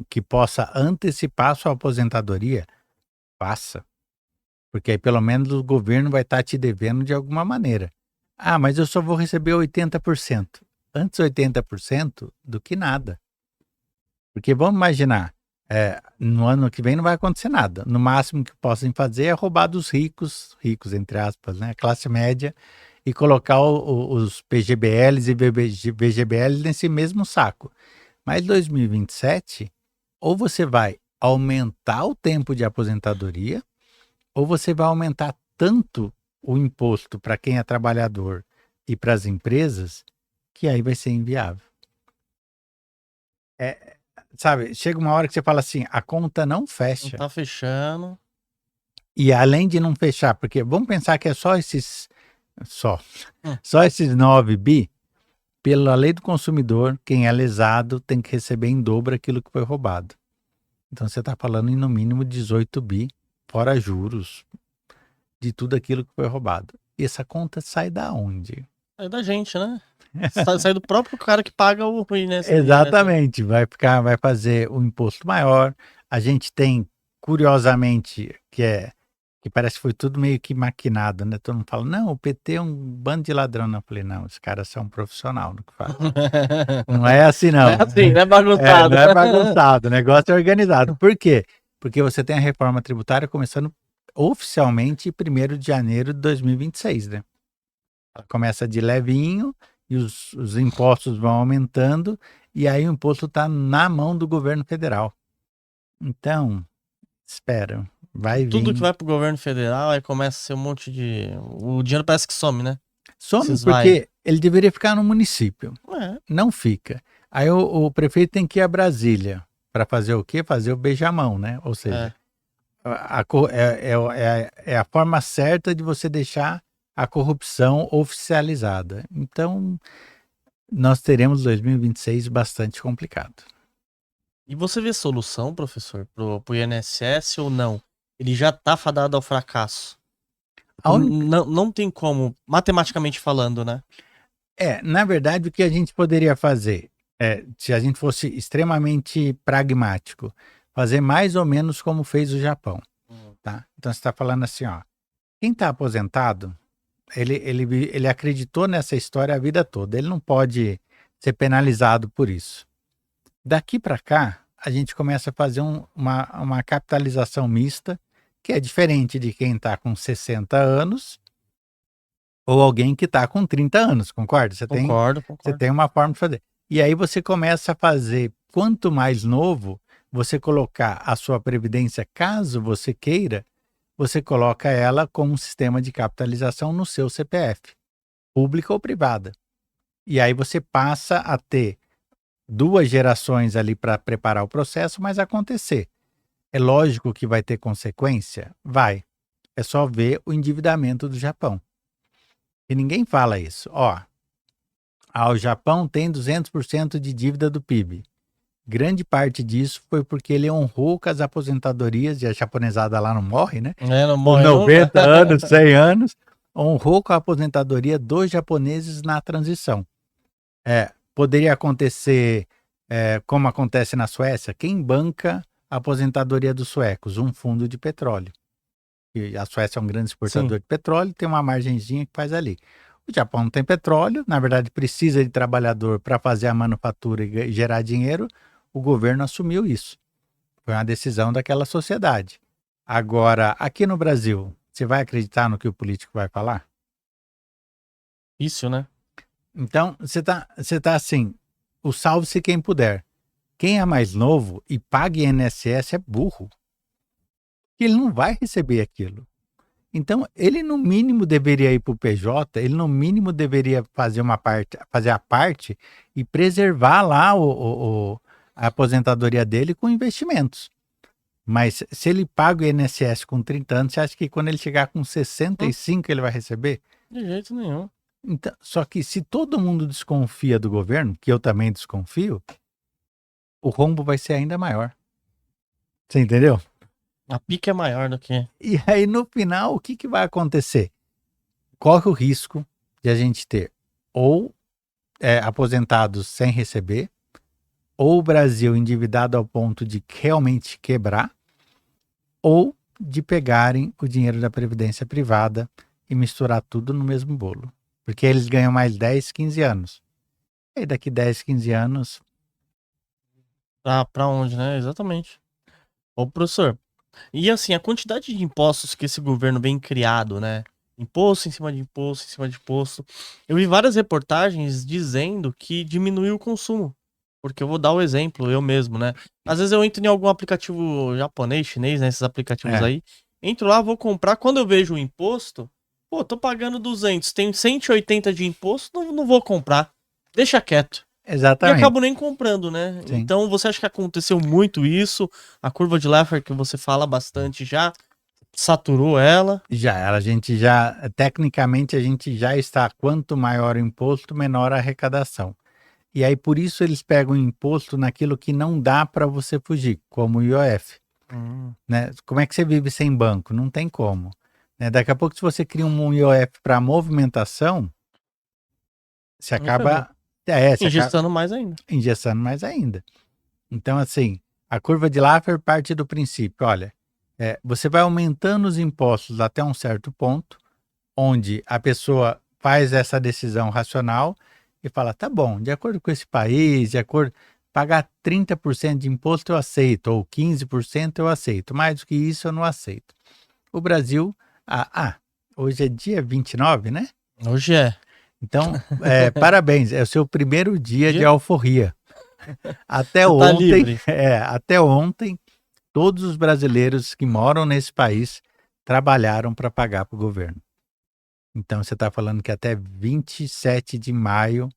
que possa antecipar sua aposentadoria, faça. Porque aí pelo menos o governo vai estar te devendo de alguma maneira. Ah, mas eu só vou receber 80%. Antes 80% do que nada. Porque vamos imaginar, no ano que vem não vai acontecer nada. No máximo que possam fazer é roubar dos ricos entre aspas, né? Classe média, e colocar os PGBLs e VGBLs nesse mesmo saco. Mas 2027, ou você vai aumentar o tempo de aposentadoria, ou você vai aumentar tanto o imposto para quem é trabalhador e para as empresas, que aí vai ser inviável. Sabe, chega uma hora que você fala assim, a conta não fecha. Não tá fechando. E além de não fechar, porque vamos pensar que é só esses 9 bi, pela lei do consumidor, quem é lesado tem que receber em dobro aquilo que foi roubado. Então você está falando em no mínimo 18 bi, fora juros, de tudo aquilo que foi roubado. E essa conta sai da onde? Sai da gente, né? Sai do próprio cara que paga o INSS. Exatamente, vai fazer um imposto maior. A gente tem, curiosamente, que parece que foi tudo meio que maquinado, né? Todo mundo fala, não, o PT é um bando de ladrão. Eu falei, não, os caras são profissional no que fazem. Não é assim, não. Não é assim, não é bagunçado. Não é bagunçado, o negócio é organizado. Por quê? Porque você tem a reforma tributária começando oficialmente 1º de janeiro de 2026, né? Ela começa de levinho e os impostos vão aumentando, e aí o imposto está na mão do governo federal. Então, espera, vai vir. Tudo que vai pro governo federal, aí começa a ser um monte de... O dinheiro parece que some, né? Some porque ele deveria ficar no município. Não fica. Aí o prefeito tem que ir a Brasília para fazer o quê? Fazer o beijamão, né? Ou seja, é a forma certa de você deixar a corrupção oficializada. Então, nós teremos 2026 bastante complicado. E você vê solução, professor, pro INSS ou não? Ele já tá fadado ao fracasso. Não tem como, matematicamente falando, né? Na verdade, o que a gente poderia fazer, se a gente fosse extremamente pragmático, fazer mais ou menos como fez o Japão, tá? Então, você está falando assim, ó, quem está aposentado, ele acreditou nessa história a vida toda, ele não pode ser penalizado por isso. Daqui para cá, a gente começa a fazer uma capitalização mista, que é diferente de quem está com 60 anos ou alguém que está com 30 anos, concorda? Concordo. Você tem uma forma de fazer. E aí você começa a fazer, quanto mais novo você colocar a sua previdência, caso você queira, você coloca ela como um sistema de capitalização no seu CPF, pública ou privada. E aí você passa a ter 2 gerações ali para preparar o processo, mas acontecer. É lógico que vai ter consequência? Vai. É só ver o endividamento do Japão. E ninguém fala isso. O Japão tem 200% de dívida do PIB. Grande parte disso foi porque ele honrou com as aposentadorias, e a japonesada lá não morre, né? Não morre. Com 90 anos, 100 anos, honrou com a aposentadoria dos japoneses na transição. Poderia acontecer como acontece na Suécia. Quem banca a aposentadoria dos suecos? Um fundo de petróleo. E a Suécia é um grande exportador de petróleo, tem uma margenzinha que faz ali. O Japão não tem petróleo, na verdade precisa de trabalhador para fazer a manufatura e gerar dinheiro. O governo assumiu isso. Foi uma decisão daquela sociedade. Agora, aqui no Brasil, você vai acreditar no que o político vai falar? Isso, né? Então, você tá assim, o salve-se quem puder. Quem é mais novo e paga INSS é burro. Ele não vai receber aquilo. Então, ele no mínimo deveria ir para o PJ, ele no mínimo deveria fazer a parte e preservar lá a aposentadoria dele com investimentos. Mas se ele paga o INSS com 30 anos, você acha que quando ele chegar com 65 ele vai receber? De jeito nenhum. Então, só que se todo mundo desconfia do governo, que eu também desconfio, o rombo vai ser ainda maior. Você entendeu? A pica é maior do que... E aí, no final, o que vai acontecer? Corre o risco de a gente ter ou aposentados sem receber, ou o Brasil endividado ao ponto de realmente quebrar, ou de pegarem o dinheiro da Previdência Privada e misturar tudo no mesmo bolo. Porque eles ganham mais 10, 15 anos. E daqui 10, 15 anos... Pra onde, né? Exatamente. Ô, professor, e assim, a quantidade de impostos que esse governo vem criado, né? Imposto em cima de imposto, em cima de imposto. Eu vi várias reportagens dizendo que diminuiu o consumo. Porque eu vou dar o exemplo, eu mesmo, né? Às vezes eu entro em algum aplicativo japonês, chinês, né? Esses aplicativos aí. Entro lá, vou comprar. Quando eu vejo o imposto, pô, tô pagando 200, tenho 180 de imposto, não vou comprar. Deixa quieto. Exatamente. E acabo nem comprando, né? Sim. Então, você acha que aconteceu muito isso? A curva de Laffer, que você fala bastante, já saturou ela? Tecnicamente, a gente já está, quanto maior o imposto, menor a arrecadação. E aí, por isso, eles pegam imposto naquilo que não dá para você fugir, como o IOF. Né? Como é que você vive sem banco? Não tem como. Né? Daqui a pouco, se você cria um IOF para movimentação, você acaba... Injetando mais ainda. Injetando mais ainda. Então, assim, a curva de Laffer parte do princípio, olha, você vai aumentando os impostos até um certo ponto, onde a pessoa faz essa decisão racional e fala, tá bom, de acordo com esse país, pagar 30% de imposto eu aceito, ou 15% eu aceito, mais do que isso eu não aceito. O Brasil, hoje é dia 29, né? Hoje é. Então, parabéns, é o seu primeiro dia de alforria. Até Você tá ontem, livre. até ontem, todos os brasileiros que moram nesse país trabalharam para pagar para o governo. Então, você está falando que até 27 de maio,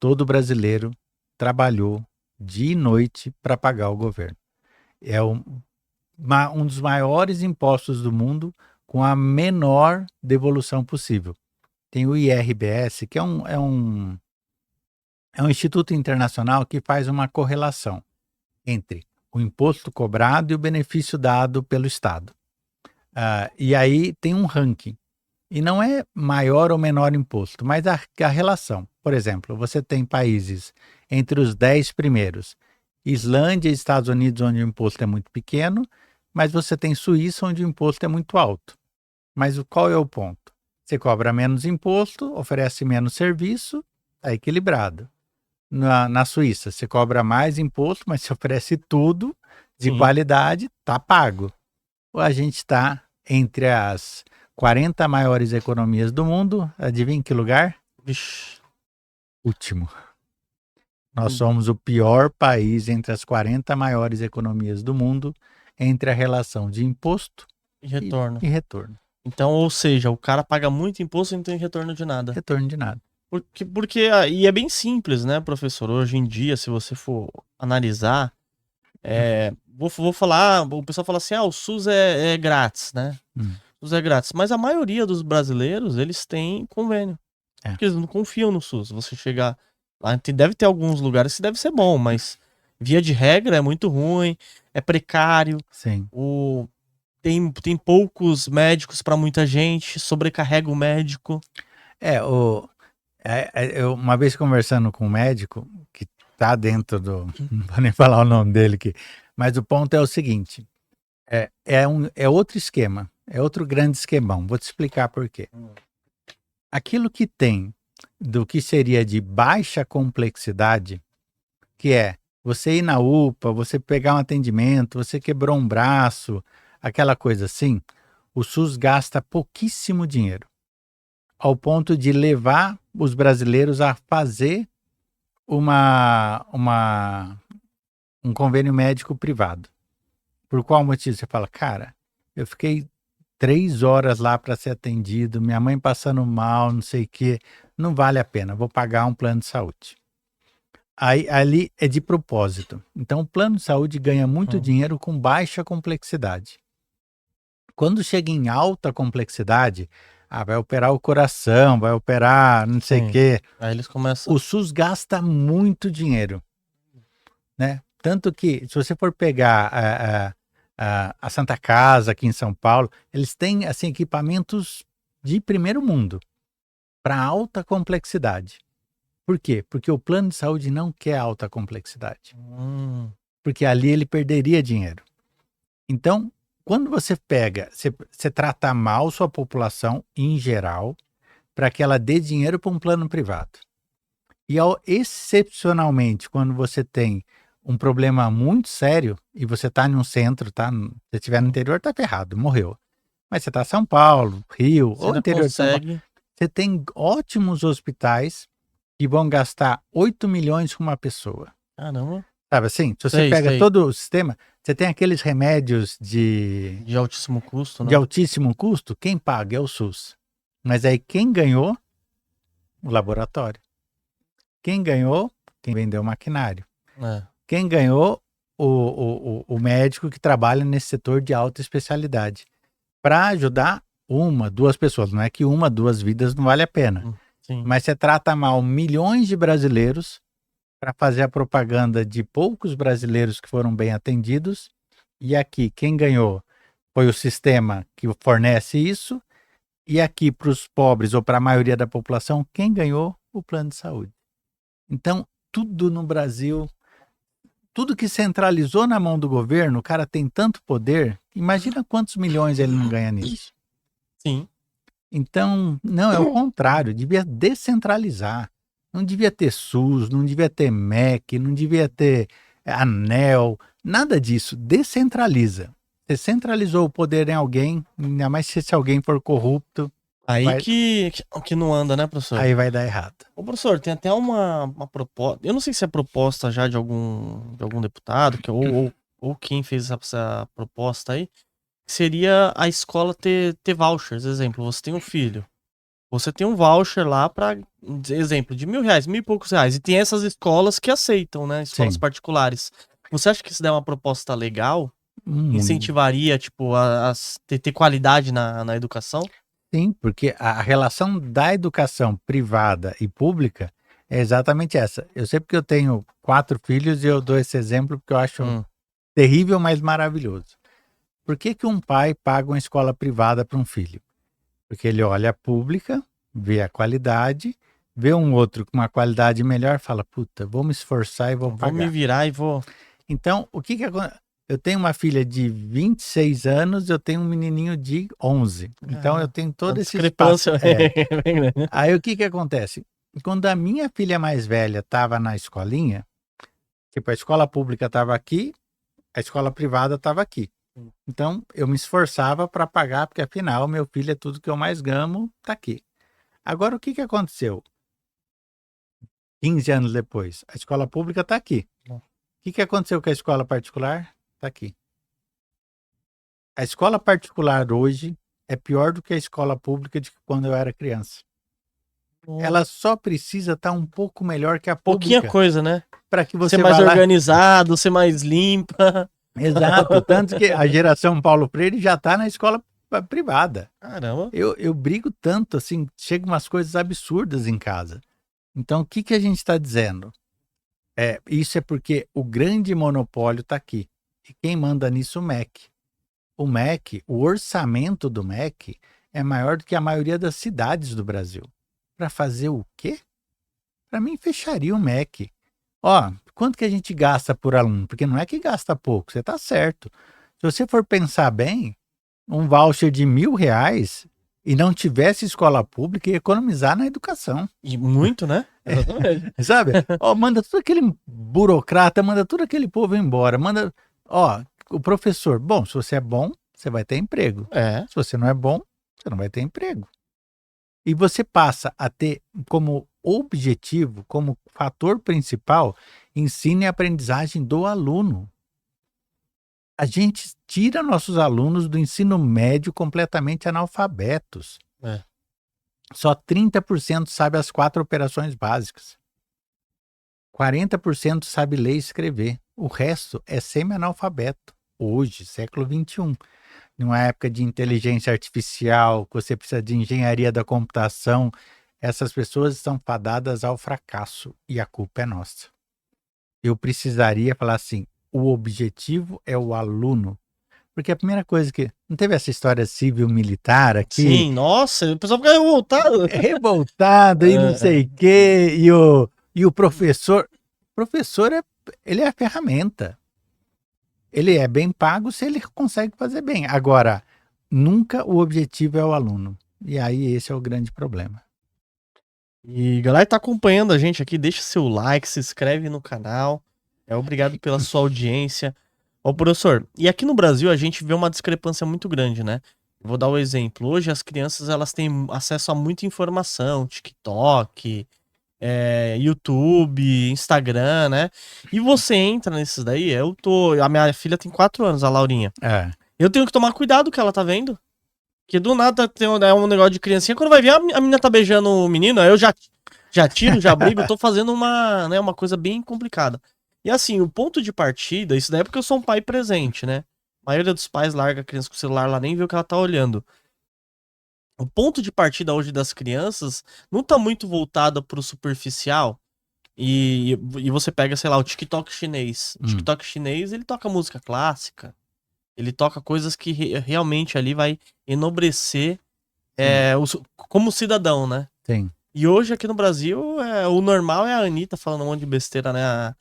todo brasileiro trabalhou dia e noite para pagar o governo. É um dos maiores impostos do mundo com a menor devolução possível. Tem o IRBS, que é um instituto internacional que faz uma correlação entre o imposto cobrado e o benefício dado pelo Estado. E aí tem um ranking. E não é maior ou menor imposto, mas a relação. Por exemplo, você tem países entre os 10 primeiros. Islândia e Estados Unidos, onde o imposto é muito pequeno, mas você tem Suíça, onde o imposto é muito alto. Mas qual é o ponto? Você cobra menos imposto, oferece menos serviço, está equilibrado. Na Suíça, você cobra mais imposto, mas você oferece tudo de qualidade, tá pago. Ou a gente está entre as 40 maiores economias do mundo, adivinha em que lugar? Vixe. Último. Nós somos o pior país entre as 40 maiores economias do mundo, entre a relação de imposto e retorno. E retorno. Então, ou seja, o cara paga muito imposto e não tem retorno de nada. Retorno de nada. E é bem simples, né, professor? Hoje em dia, se você for analisar, vou falar, o pessoal fala assim, o SUS é grátis, né? O SUS é grátis, mas a maioria dos brasileiros, eles têm convênio. Porque eles não confiam no SUS. Você chegar lá, deve ter alguns lugares que deve ser bom, mas via de regra é muito ruim, é precário. Sim. Tem poucos médicos para muita gente, sobrecarrega o médico. Eu uma vez conversando com um médico que está dentro do... Não vou nem falar o nome dele aqui, mas o ponto é o seguinte, é outro esquema, é outro grande esquemão, vou te explicar por quê. Aquilo que tem do que seria de baixa complexidade, que é você ir na UPA, você pegar um atendimento, você quebrou um braço, aquela coisa assim, o SUS gasta pouquíssimo dinheiro, ao ponto de levar os brasileiros a fazer um convênio médico privado. Por qual motivo? Você fala, cara, eu fiquei 3 horas lá para ser atendido, minha mãe passando mal, não sei o quê, não vale a pena, vou pagar um plano de saúde. Aí, ali é de propósito. Então, o plano de saúde ganha muito dinheiro com baixa complexidade. Quando chega em alta complexidade, vai operar o coração, vai operar não sei o quê. Aí eles começam... O SUS gasta muito dinheiro, né? Tanto que, se você for pegar a Santa Casa aqui em São Paulo, eles têm, assim, equipamentos de primeiro mundo para alta complexidade. Por quê? Porque o plano de saúde não quer alta complexidade. Porque ali ele perderia dinheiro. Então, quando você pega, você trata mal sua população em geral para que ela dê dinheiro para um plano privado. E excepcionalmente, quando você tem um problema muito sério e você está em um centro, tá? Se você estiver no interior, tá ferrado, morreu. Mas você está em São Paulo, Rio, Você ou interior de São Paulo, você tem ótimos hospitais que vão gastar 8 milhões com uma pessoa. Caramba. Sabe assim? Se você pega todo o sistema, você tem aqueles remédios de altíssimo custo, né? De altíssimo custo, quem paga é o SUS. Mas aí quem ganhou? O laboratório. Quem ganhou? Quem vendeu o maquinário. Quem ganhou? O médico que trabalha nesse setor de alta especialidade. Para ajudar 1, 2 pessoas. Não é que 1, 2 vidas não vale a pena. Sim. Mas você trata mal milhões de brasileiros para fazer a propaganda de poucos brasileiros que foram bem atendidos. E aqui, quem ganhou foi o sistema que fornece isso. E aqui, para os pobres ou para a maioria da população, quem ganhou? O plano de saúde. Então, tudo no Brasil, tudo que centralizou na mão do governo, o cara tem tanto poder, imagina quantos milhões ele não ganha nisso. Sim. Então, não, é o contrário, devia descentralizar. Não devia ter SUS, não devia ter MEC, não devia ter ANEL, nada disso. Descentraliza. Você centralizou o poder em alguém, ainda mais se alguém for corrupto. Aí que não anda, né, professor? Aí vai dar errado. Ô, professor, tem até uma proposta, eu não sei se é proposta já de algum deputado, ou quem fez essa proposta aí, que seria a escola ter vouchers. Exemplo, você tem um filho, você tem um voucher lá para, exemplo, de R$1.000, 1.000 e poucos reais, e tem essas escolas que aceitam, né, escolas particulares. Você acha que isso é uma proposta legal? Incentivaria, tipo, a ter qualidade na educação? Sim, porque a relação da educação privada e pública é exatamente essa. Eu sei porque eu tenho 4 filhos e eu dou esse exemplo porque eu acho terrível, mas maravilhoso. Por que um pai paga uma escola privada para um filho? Porque ele olha a pública, vê a qualidade, vê um outro com uma qualidade melhor, fala, puta, vou me esforçar e vou pagar. Vou me virar e vou... Então, o que acontece? Eu tenho uma filha de 26 anos, eu tenho um menininho de 11. Então, eu tenho todo esse espaço. Aí, o que acontece? Quando a minha filha mais velha estava na escolinha, tipo, a escola pública estava aqui, a escola privada estava aqui. Então, eu me esforçava para pagar, porque afinal, meu filho é tudo que eu mais amo, tá aqui. Agora, o que aconteceu? 15 anos depois, a escola pública está aqui. O que aconteceu com a escola particular? Está aqui. A escola particular hoje é pior do que a escola pública de quando eu era criança. Ela só precisa estar um pouco melhor que a pública. Pouquinha coisa, né? Para que você ser mais organizado, ser mais limpa. Exato, tanto que a geração Paulo Freire já está na escola privada. Caramba. Eu brigo tanto, assim, chegam umas coisas absurdas em casa. Então, o que a gente está dizendo? Isso é porque o grande monopólio está aqui. E quem manda nisso? O MEC. O MEC, o orçamento do MEC é maior do que a maioria das cidades do Brasil. Para fazer o quê? Para mim, fecharia o MEC. Ó, quanto que a gente gasta por aluno? Porque não é que gasta pouco, você está certo. Se você for pensar bem, um voucher de R$1.000 e não tivesse escola pública, ia economizar na educação. E muito, né? Exatamente. Sabe? Ó, manda todo aquele burocrata, manda todo aquele povo embora. Manda, ó, o professor, bom, se você é bom, você vai ter emprego. Se você não é bom, você não vai ter emprego. E você passa a ter como objetivo, como fator principal, ensino e aprendizagem do aluno. A gente tira nossos alunos do ensino médio completamente analfabetos. Só 30% sabe as 4 operações básicas. 40% sabe ler e escrever. O resto é semi-analfabeto. hoje, século XXI, numa época de inteligência artificial, que você precisa de engenharia da computação, essas pessoas estão fadadas ao fracasso e a culpa é nossa. Eu precisaria falar assim, o objetivo é o aluno. Porque a primeira coisa que... Não teve essa história civil-militar aqui? Sim, nossa, o pessoal fica revoltado. Revoltado e não sei o quê. E o professor... O professor, ele é a ferramenta. Ele é bem pago se ele consegue fazer bem. Agora, nunca o objetivo é o aluno. E aí esse é o grande problema. E galera que tá acompanhando a gente aqui, deixa seu like, se inscreve no canal. Obrigado pela sua audiência. Ô, professor, e aqui no Brasil a gente vê uma discrepância muito grande, né? Vou dar um exemplo. Hoje as crianças elas têm acesso a muita informação, TikTok, YouTube, Instagram, né? E você entra nesses daí, a minha filha tem 4 anos, a Laurinha. Eu tenho que tomar cuidado com o que ela tá vendo. Porque do nada tem um negócio de criancinha, quando vai ver a menina tá beijando o menino, aí eu já tiro, já brigo, tô fazendo uma coisa bem complicada. E assim, o ponto de partida, isso daí é porque eu sou um pai presente, né? A maioria dos pais larga a criança com o celular lá, nem vê o que ela tá olhando. O ponto de partida hoje das crianças não tá muito voltado pro superficial. E você pega, sei lá, o TikTok chinês. O TikTok chinês, ele toca música clássica. Ele toca coisas que realmente ali vai enobrecer como cidadão, né? Sim. E hoje aqui no Brasil, o normal é a Anitta falando um monte de besteira, né?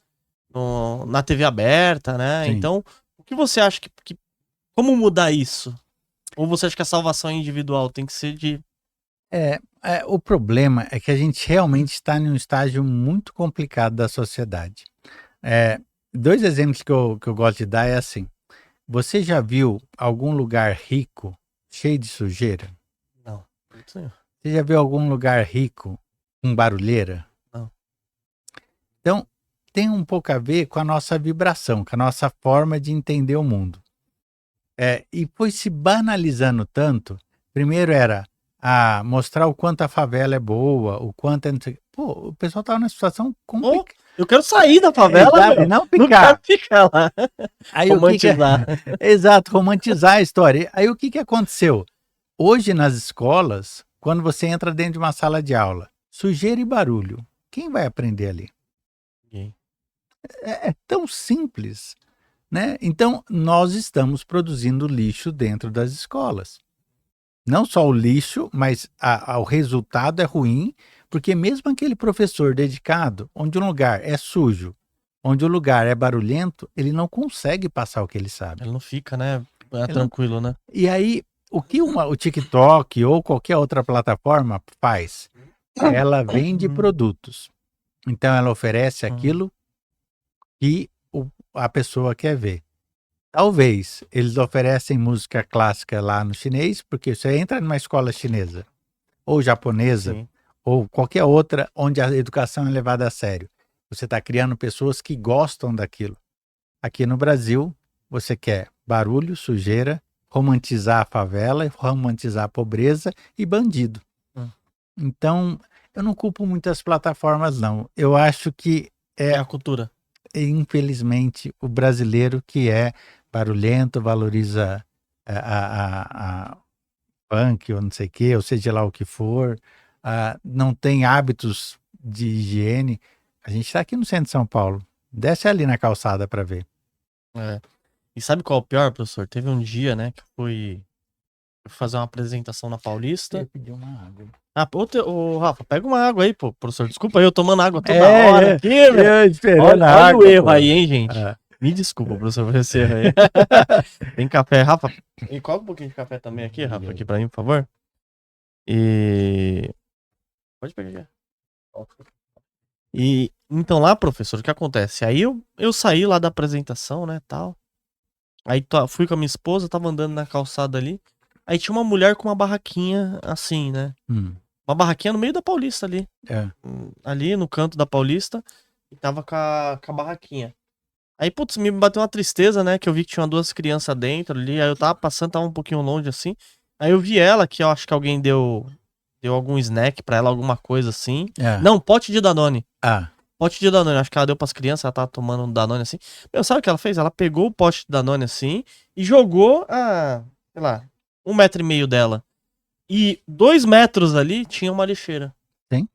Na TV aberta, né? Sim. Então, o que você acha que... Como mudar isso? Ou você acha que a salvação individual tem que ser de... O problema é que a gente realmente está em um estágio muito complicado da sociedade. 2 exemplos que eu gosto de dar é assim. Você já viu algum lugar rico cheio de sujeira? Não. Você já viu algum lugar rico com barulheira? Não. Então, tem um pouco a ver com a nossa vibração, com a nossa forma de entender o mundo. E foi se banalizando tanto. Primeiro era mostrar o quanto a favela é boa, o quanto... Pô, o pessoal estava numa situação complicada. Eu quero sair da favela, não quero ficar lá. Aí Romantizar. Exato, romantizar a história. Aí o que aconteceu? Hoje nas escolas, quando você entra dentro de uma sala de aula, sujeira e barulho, quem vai aprender ali? Ninguém. É tão simples, né? Então, nós estamos produzindo lixo dentro das escolas. Não só o lixo, mas o resultado é ruim, porque mesmo aquele professor dedicado, onde um lugar é sujo, onde o lugar é barulhento, ele não consegue passar o que ele sabe. Ele não fica, né? Tranquilo, né? E aí, o que o TikTok ou qualquer outra plataforma faz? Ela vende produtos. Então, ela oferece aquilo que a pessoa quer ver. Talvez eles oferecem música clássica lá no chinês, porque você entra numa escola chinesa, ou japonesa, Sim. ou qualquer outra onde a educação é levada a sério. Você está criando pessoas que gostam daquilo. Aqui no Brasil, você quer barulho, sujeira, romantizar a favela, romantizar a pobreza e bandido. Então, eu não culpo muitas plataformas, não. Eu acho que é a cultura. Infelizmente, o brasileiro que é barulhento, valoriza a punk ou não sei o que, ou seja lá o que for, não tem hábitos de higiene. A gente está aqui no centro de São Paulo. Desce ali na calçada para ver. E sabe qual é o pior, professor? Teve um dia, né, que eu fui fazer uma apresentação na Paulista. Eu pedi uma água. Rafa, pega uma água aí, pô, professor. Desculpa aí, eu tomando água toda hora aqui, velho. Olha o erro aí, hein, gente. Me desculpa, professor, por esse erro aí. Tem café, Rafa. E coloca um pouquinho de café também aqui, Rafa, aqui pra mim, por favor. Pode pegar aqui. E então lá, professor, o que acontece? Aí eu saí lá da apresentação, né, tal. Aí fui com a minha esposa, tava andando na calçada ali. Aí tinha uma mulher com uma barraquinha assim, né? Uma barraquinha no meio da Paulista ali. Ali no canto da Paulista. E tava com a barraquinha. Aí, putz, me bateu uma tristeza, né? Que eu vi que tinha 2 crianças dentro ali. Aí eu tava passando, tava um pouquinho longe assim. Aí eu vi ela, que eu acho que alguém deu algum snack pra ela, alguma coisa assim. Não, pote de Danone. pote de Danone, acho que ela deu pras crianças, ela tava tomando um Danone assim. Meu, sabe o que ela fez? Ela pegou o pote de Danone assim e jogou sei lá, 1,5 metro dela. E 2 metros ali tinha uma lixeira. Sim.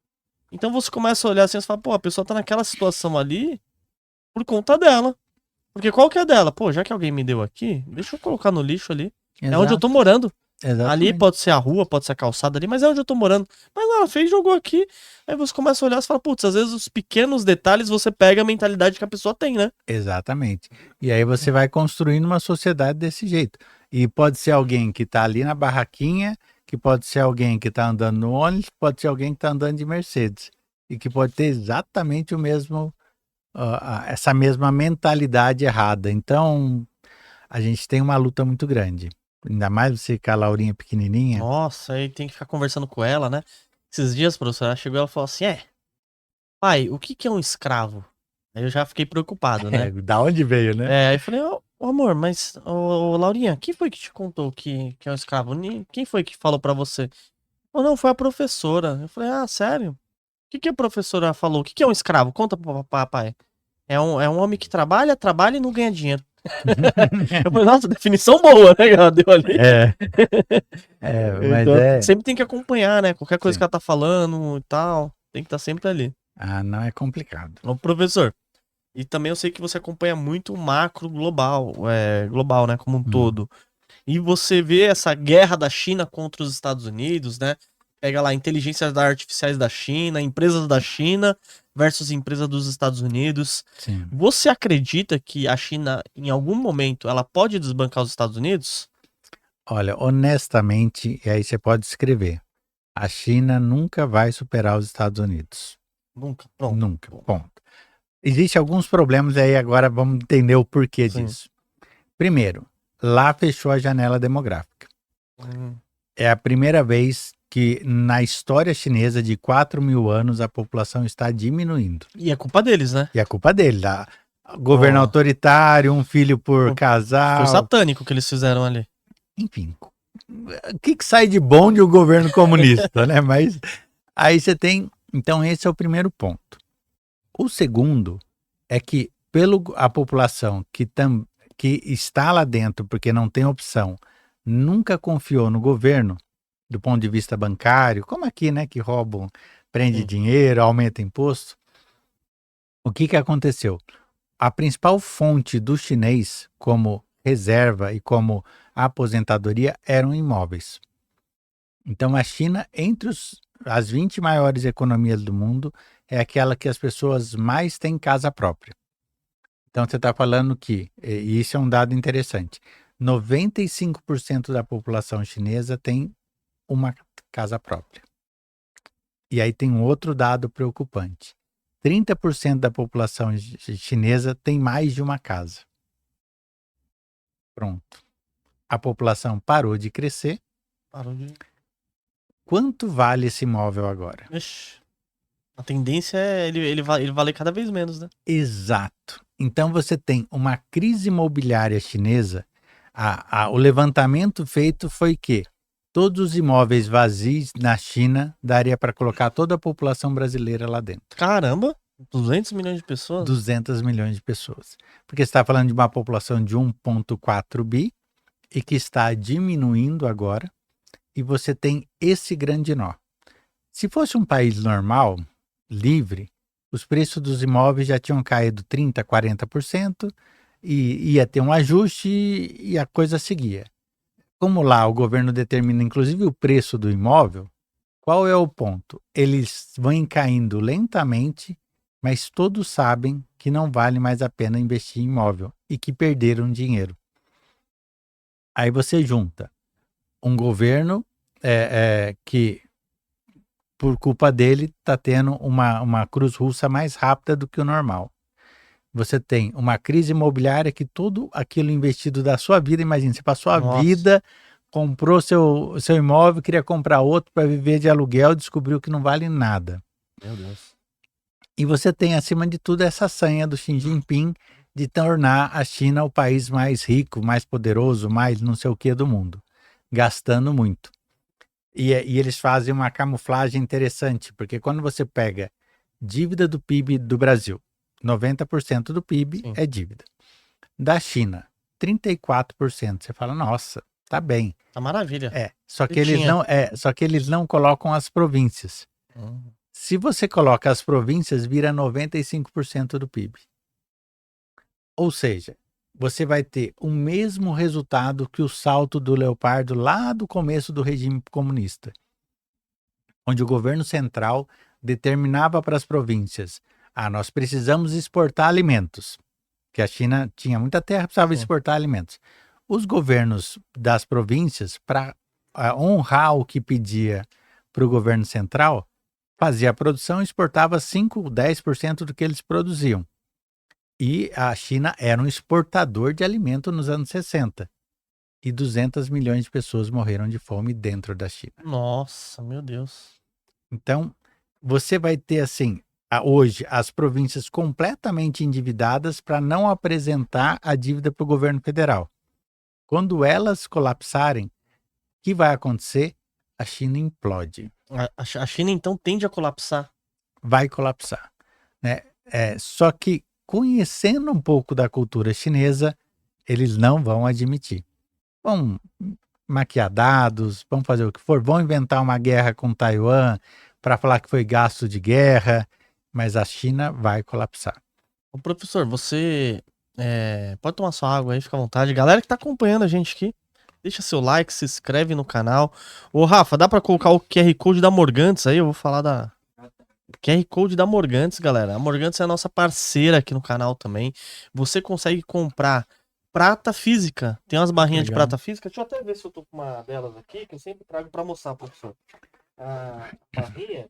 Então você começa a olhar assim e fala, pô, a pessoa tá naquela situação ali por conta dela. Porque qual que é dela? Pô, já que alguém me deu aqui, deixa eu colocar no lixo ali. É onde eu tô morando. Ali Exatamente. pode ser a rua, pode ser a calçada ali, mas é onde eu tô morando. Mas ela fez, jogou aqui. Aí você começa a olhar e fala, putz, às vezes os pequenos detalhes você pega a mentalidade que a pessoa tem, né? Exatamente. E aí você vai construindo uma sociedade desse jeito. E pode ser alguém que está ali na barraquinha, que pode ser alguém que está andando no ônibus, pode ser alguém que está andando de Mercedes. E que pode ter exatamente o mesmo, essa mesma mentalidade errada. Então, a gente tem uma luta muito grande. Ainda mais você com a Laurinha pequenininha. Nossa, aí tem que ficar conversando com ela, né? Esses dias, professor, ela chegou e ela falou assim, pai, o que que é um escravo? Aí eu já fiquei preocupado, né? Da onde veio, né? Aí eu falei, ô, amor, mas, ô, Laurinha, quem foi que te contou que é um escravo? Quem foi que falou pra você? Ou não, foi a professora. Eu falei, sério? O que que a professora falou? O que que é um escravo? Conta pro papai. É um homem que trabalha e não ganha dinheiro. Eu falei, nossa, definição boa, né, que ela deu ali. Mas Então, sempre tem que acompanhar, né? Qualquer coisa Sim. que ela tá falando e tal, tem que estar sempre ali. Não é complicado. Ô, professor, e também eu sei que você acompanha muito o macro global, global, né, como um todo. E você vê essa guerra da China contra os Estados Unidos, né? Pega lá, inteligências artificiais da China, empresas da China versus empresas dos Estados Unidos. Sim. Você acredita que a China, em algum momento, ela pode desbancar os Estados Unidos? Olha, honestamente, e aí você pode escrever, a China nunca vai superar os Estados Unidos. Nunca. Pronto. Nunca, ponto. Existem alguns problemas aí, agora vamos entender o porquê Sim. disso. Primeiro, lá fechou a janela demográfica. É a primeira vez que na história chinesa de 4.000 anos a população está diminuindo. E é culpa deles, né? E a culpa dele, governo autoritário, um filho por casal. Foi satânico o que eles fizeram ali. Enfim, o que sai de bom de um governo comunista, né? Mas aí você tem... Então esse é o primeiro ponto. O segundo é que a população que está lá dentro porque não tem opção, nunca confiou no governo do ponto de vista bancário, como aqui, né, que roubam, prende dinheiro, aumenta imposto. O que aconteceu? A principal fonte do chinês como reserva e como aposentadoria eram imóveis. Então a China, entre as 20 maiores economias do mundo, é aquela que as pessoas mais têm casa própria. Então você está falando que, e isso é um dado interessante, 95% da população chinesa tem uma casa própria. E aí tem um outro dado preocupante. 30% da população chinesa tem mais de uma casa. Pronto. A população parou de crescer. Quanto vale esse imóvel agora? Ixi, a tendência é ele valer cada vez menos, né? Exato. Então você tem uma crise imobiliária chinesa. O levantamento feito foi que todos os imóveis vazios na China daria para colocar toda a população brasileira lá dentro. Caramba, 200 milhões de pessoas? 200 milhões de pessoas. Porque você está falando de uma população de 1,4 bi e que está diminuindo agora. E você tem esse grande nó. Se fosse um país normal, livre, os preços dos imóveis já tinham caído 30%, 40% e ia ter um ajuste e a coisa seguia. Como lá o governo determina inclusive o preço do imóvel, qual é o ponto? Eles vão caindo lentamente, mas todos sabem que não vale mais a pena investir em imóvel e que perderam dinheiro. Aí você junta um governo que, por culpa dele, está tendo uma cruz russa mais rápida do que o normal. Você tem uma crise imobiliária que tudo aquilo investido da sua vida, imagina, você passou a vida, comprou seu imóvel, queria comprar outro para viver de aluguel, descobriu que não vale nada. Meu Deus. E você tem, acima de tudo, essa sanha do Xi Jinping de tornar a China o país mais rico, mais poderoso, mais não sei o que do mundo, gastando muito. E eles fazem uma camuflagem interessante, porque quando você pega dívida do PIB do Brasil. 90% do PIB Sim. é dívida. Da China, 34%. Você fala, nossa, tá bem. Tá maravilha. Só que eles não colocam as províncias. Se você coloca as províncias, vira 95% do PIB. Ou seja, você vai ter o mesmo resultado que o salto do leopardo lá do começo do regime comunista, onde o governo central determinava para as províncias: nós precisamos exportar alimentos, que a China tinha muita terra, precisava exportar alimentos. Os governos das províncias, para honrar o que pedia para o governo central, fazia a produção e exportava 5, 10% do que eles produziam. E a China era um exportador de alimento nos anos 60. E 200 milhões de pessoas morreram de fome dentro da China. Nossa, meu Deus. Então, você vai ter, assim, hoje, as províncias completamente endividadas para não apresentar a dívida para o governo federal. Quando elas colapsarem, o que vai acontecer? A China implode. A China, então, tende a colapsar. Vai colapsar, né? Só que, conhecendo um pouco da cultura chinesa, eles não vão admitir. Vão maquiar dados, vão fazer o que for, vão inventar uma guerra com Taiwan para falar que foi gasto de guerra, mas a China vai colapsar. Ô, professor, você pode tomar sua água aí, fica à vontade. Galera que tá acompanhando a gente aqui, deixa seu like, se inscreve no canal. Ô, Rafa, dá pra colocar o QR Code da Morgantes aí? Eu vou falar da QR Code da Morgantes, galera. A Morgantes é a nossa parceira aqui no canal também. Você consegue comprar prata física. Tem umas barrinhas de prata física. Deixa eu até ver se eu tô com uma delas aqui, que eu sempre trago pra mostrar, professor. A barrinha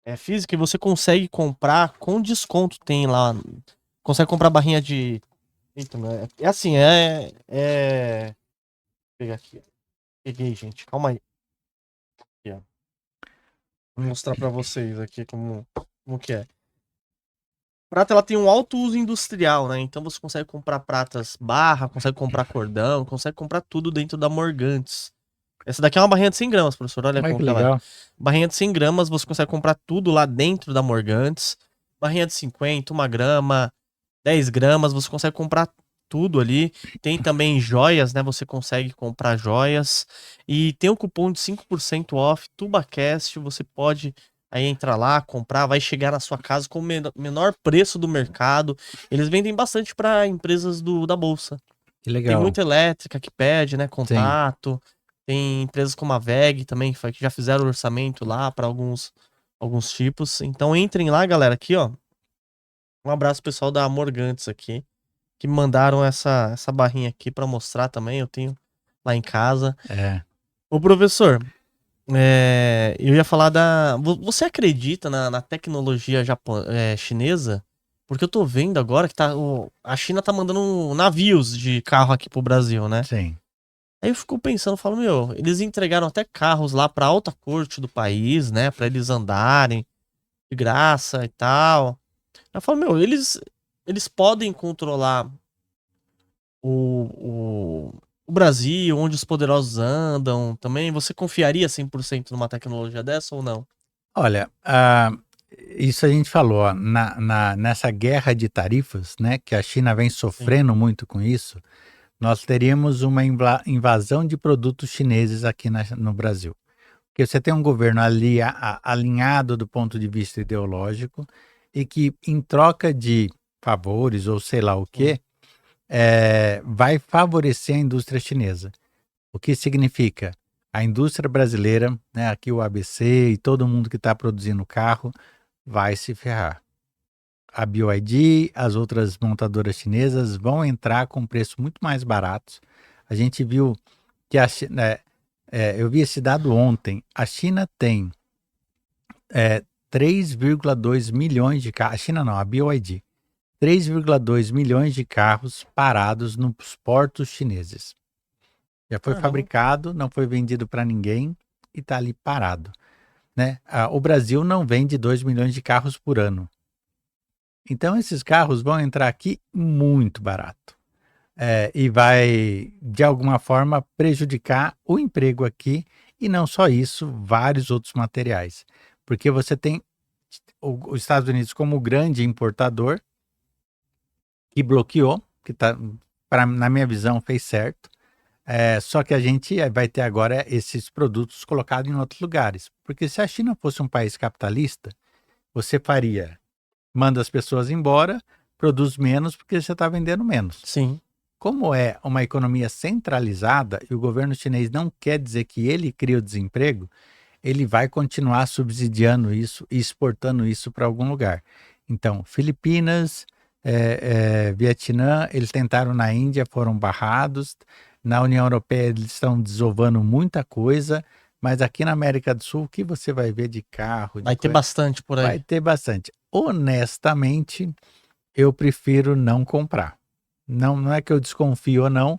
é física e você consegue comprar com desconto. Tem lá. Consegue comprar barrinha de. Eita, é assim, Vou pegar aqui. Peguei, gente. Calma aí. Aqui, ó. Vou mostrar pra vocês aqui como que é. Prata, ela tem um alto uso industrial, né? Então você consegue comprar pratas barra, consegue comprar cordão, consegue comprar tudo dentro da Morgantes. Essa daqui é uma barrinha de 100 gramas, professor. Olha como que ela é. Barrinha de 100 gramas, você consegue comprar tudo lá dentro da Morgantes. Barrinha de 50, 1 grama, 10 gramas, você consegue comprar tudo ali. Tem também joias, né? Você consegue comprar joias. E tem um cupom de 5% off, TubaCast. Você pode aí entrar lá, comprar, vai chegar na sua casa com o menor preço do mercado. Eles vendem bastante para empresas da Bolsa. Que legal. Tem muita elétrica que pede, né? Contato. Sim. Tem empresas como a VEG também, que já fizeram orçamento lá para alguns tipos. Então entrem lá, galera, aqui, ó. Um abraço pessoal da Morgantes aqui, que me mandaram essa barrinha aqui para mostrar também. Eu tenho lá em casa. Ô, professor, eu ia falar Você acredita na tecnologia chinesa? Porque eu tô vendo agora que a China tá mandando navios de carro aqui pro Brasil, né? Sim. Aí eu fico pensando, falo, eles entregaram até carros lá pra alta corte do país, né? Pra eles andarem de graça e tal. Eu falo, eles podem controlar o Brasil, onde os poderosos andam também. Você confiaria 100% numa tecnologia dessa ou não? Olha, isso a gente falou, ó, nessa guerra de tarifas, né, que a China vem sofrendo muito com isso, nós teríamos uma invasão de produtos chineses aqui no Brasil. Porque você tem um governo alinhado do ponto de vista ideológico e que, em troca de favores ou sei lá o quê, vai favorecer a indústria chinesa. O que significa? A indústria brasileira, né, aqui o ABC e todo mundo que está produzindo carro, vai se ferrar. A BYD, as outras montadoras chinesas vão entrar com preços muito mais baratos. A gente viu que eu vi esse dado ontem. A China tem 3,2 milhões de carros. A China não, a BYD. 3,2 milhões de carros parados nos portos chineses. Já foi fabricado, não foi vendido para ninguém e está ali parado, né? O Brasil não vende 2 milhões de carros por ano. Então esses carros vão entrar aqui muito barato. E vai, de alguma forma, prejudicar o emprego aqui e não só isso, vários outros materiais. Porque você tem os Estados Unidos como grande importador, que bloqueou, que na minha visão fez certo. Só que a gente vai ter agora esses produtos colocados em outros lugares. Porque se a China fosse um país capitalista, você manda as pessoas embora, produz menos porque você está vendendo menos. Sim. Como é uma economia centralizada e o governo chinês não quer dizer que ele cria o desemprego, ele vai continuar subsidiando isso e exportando isso para algum lugar. Então, Filipinas, Vietnã, eles tentaram na Índia, foram barrados. Na União Europeia, eles estão desovando muita coisa. Mas aqui na América do Sul, o que você vai ver de carro? Vai ter bastante por aí. Vai ter bastante. Honestamente, eu prefiro não comprar. Não é que eu desconfio ou não,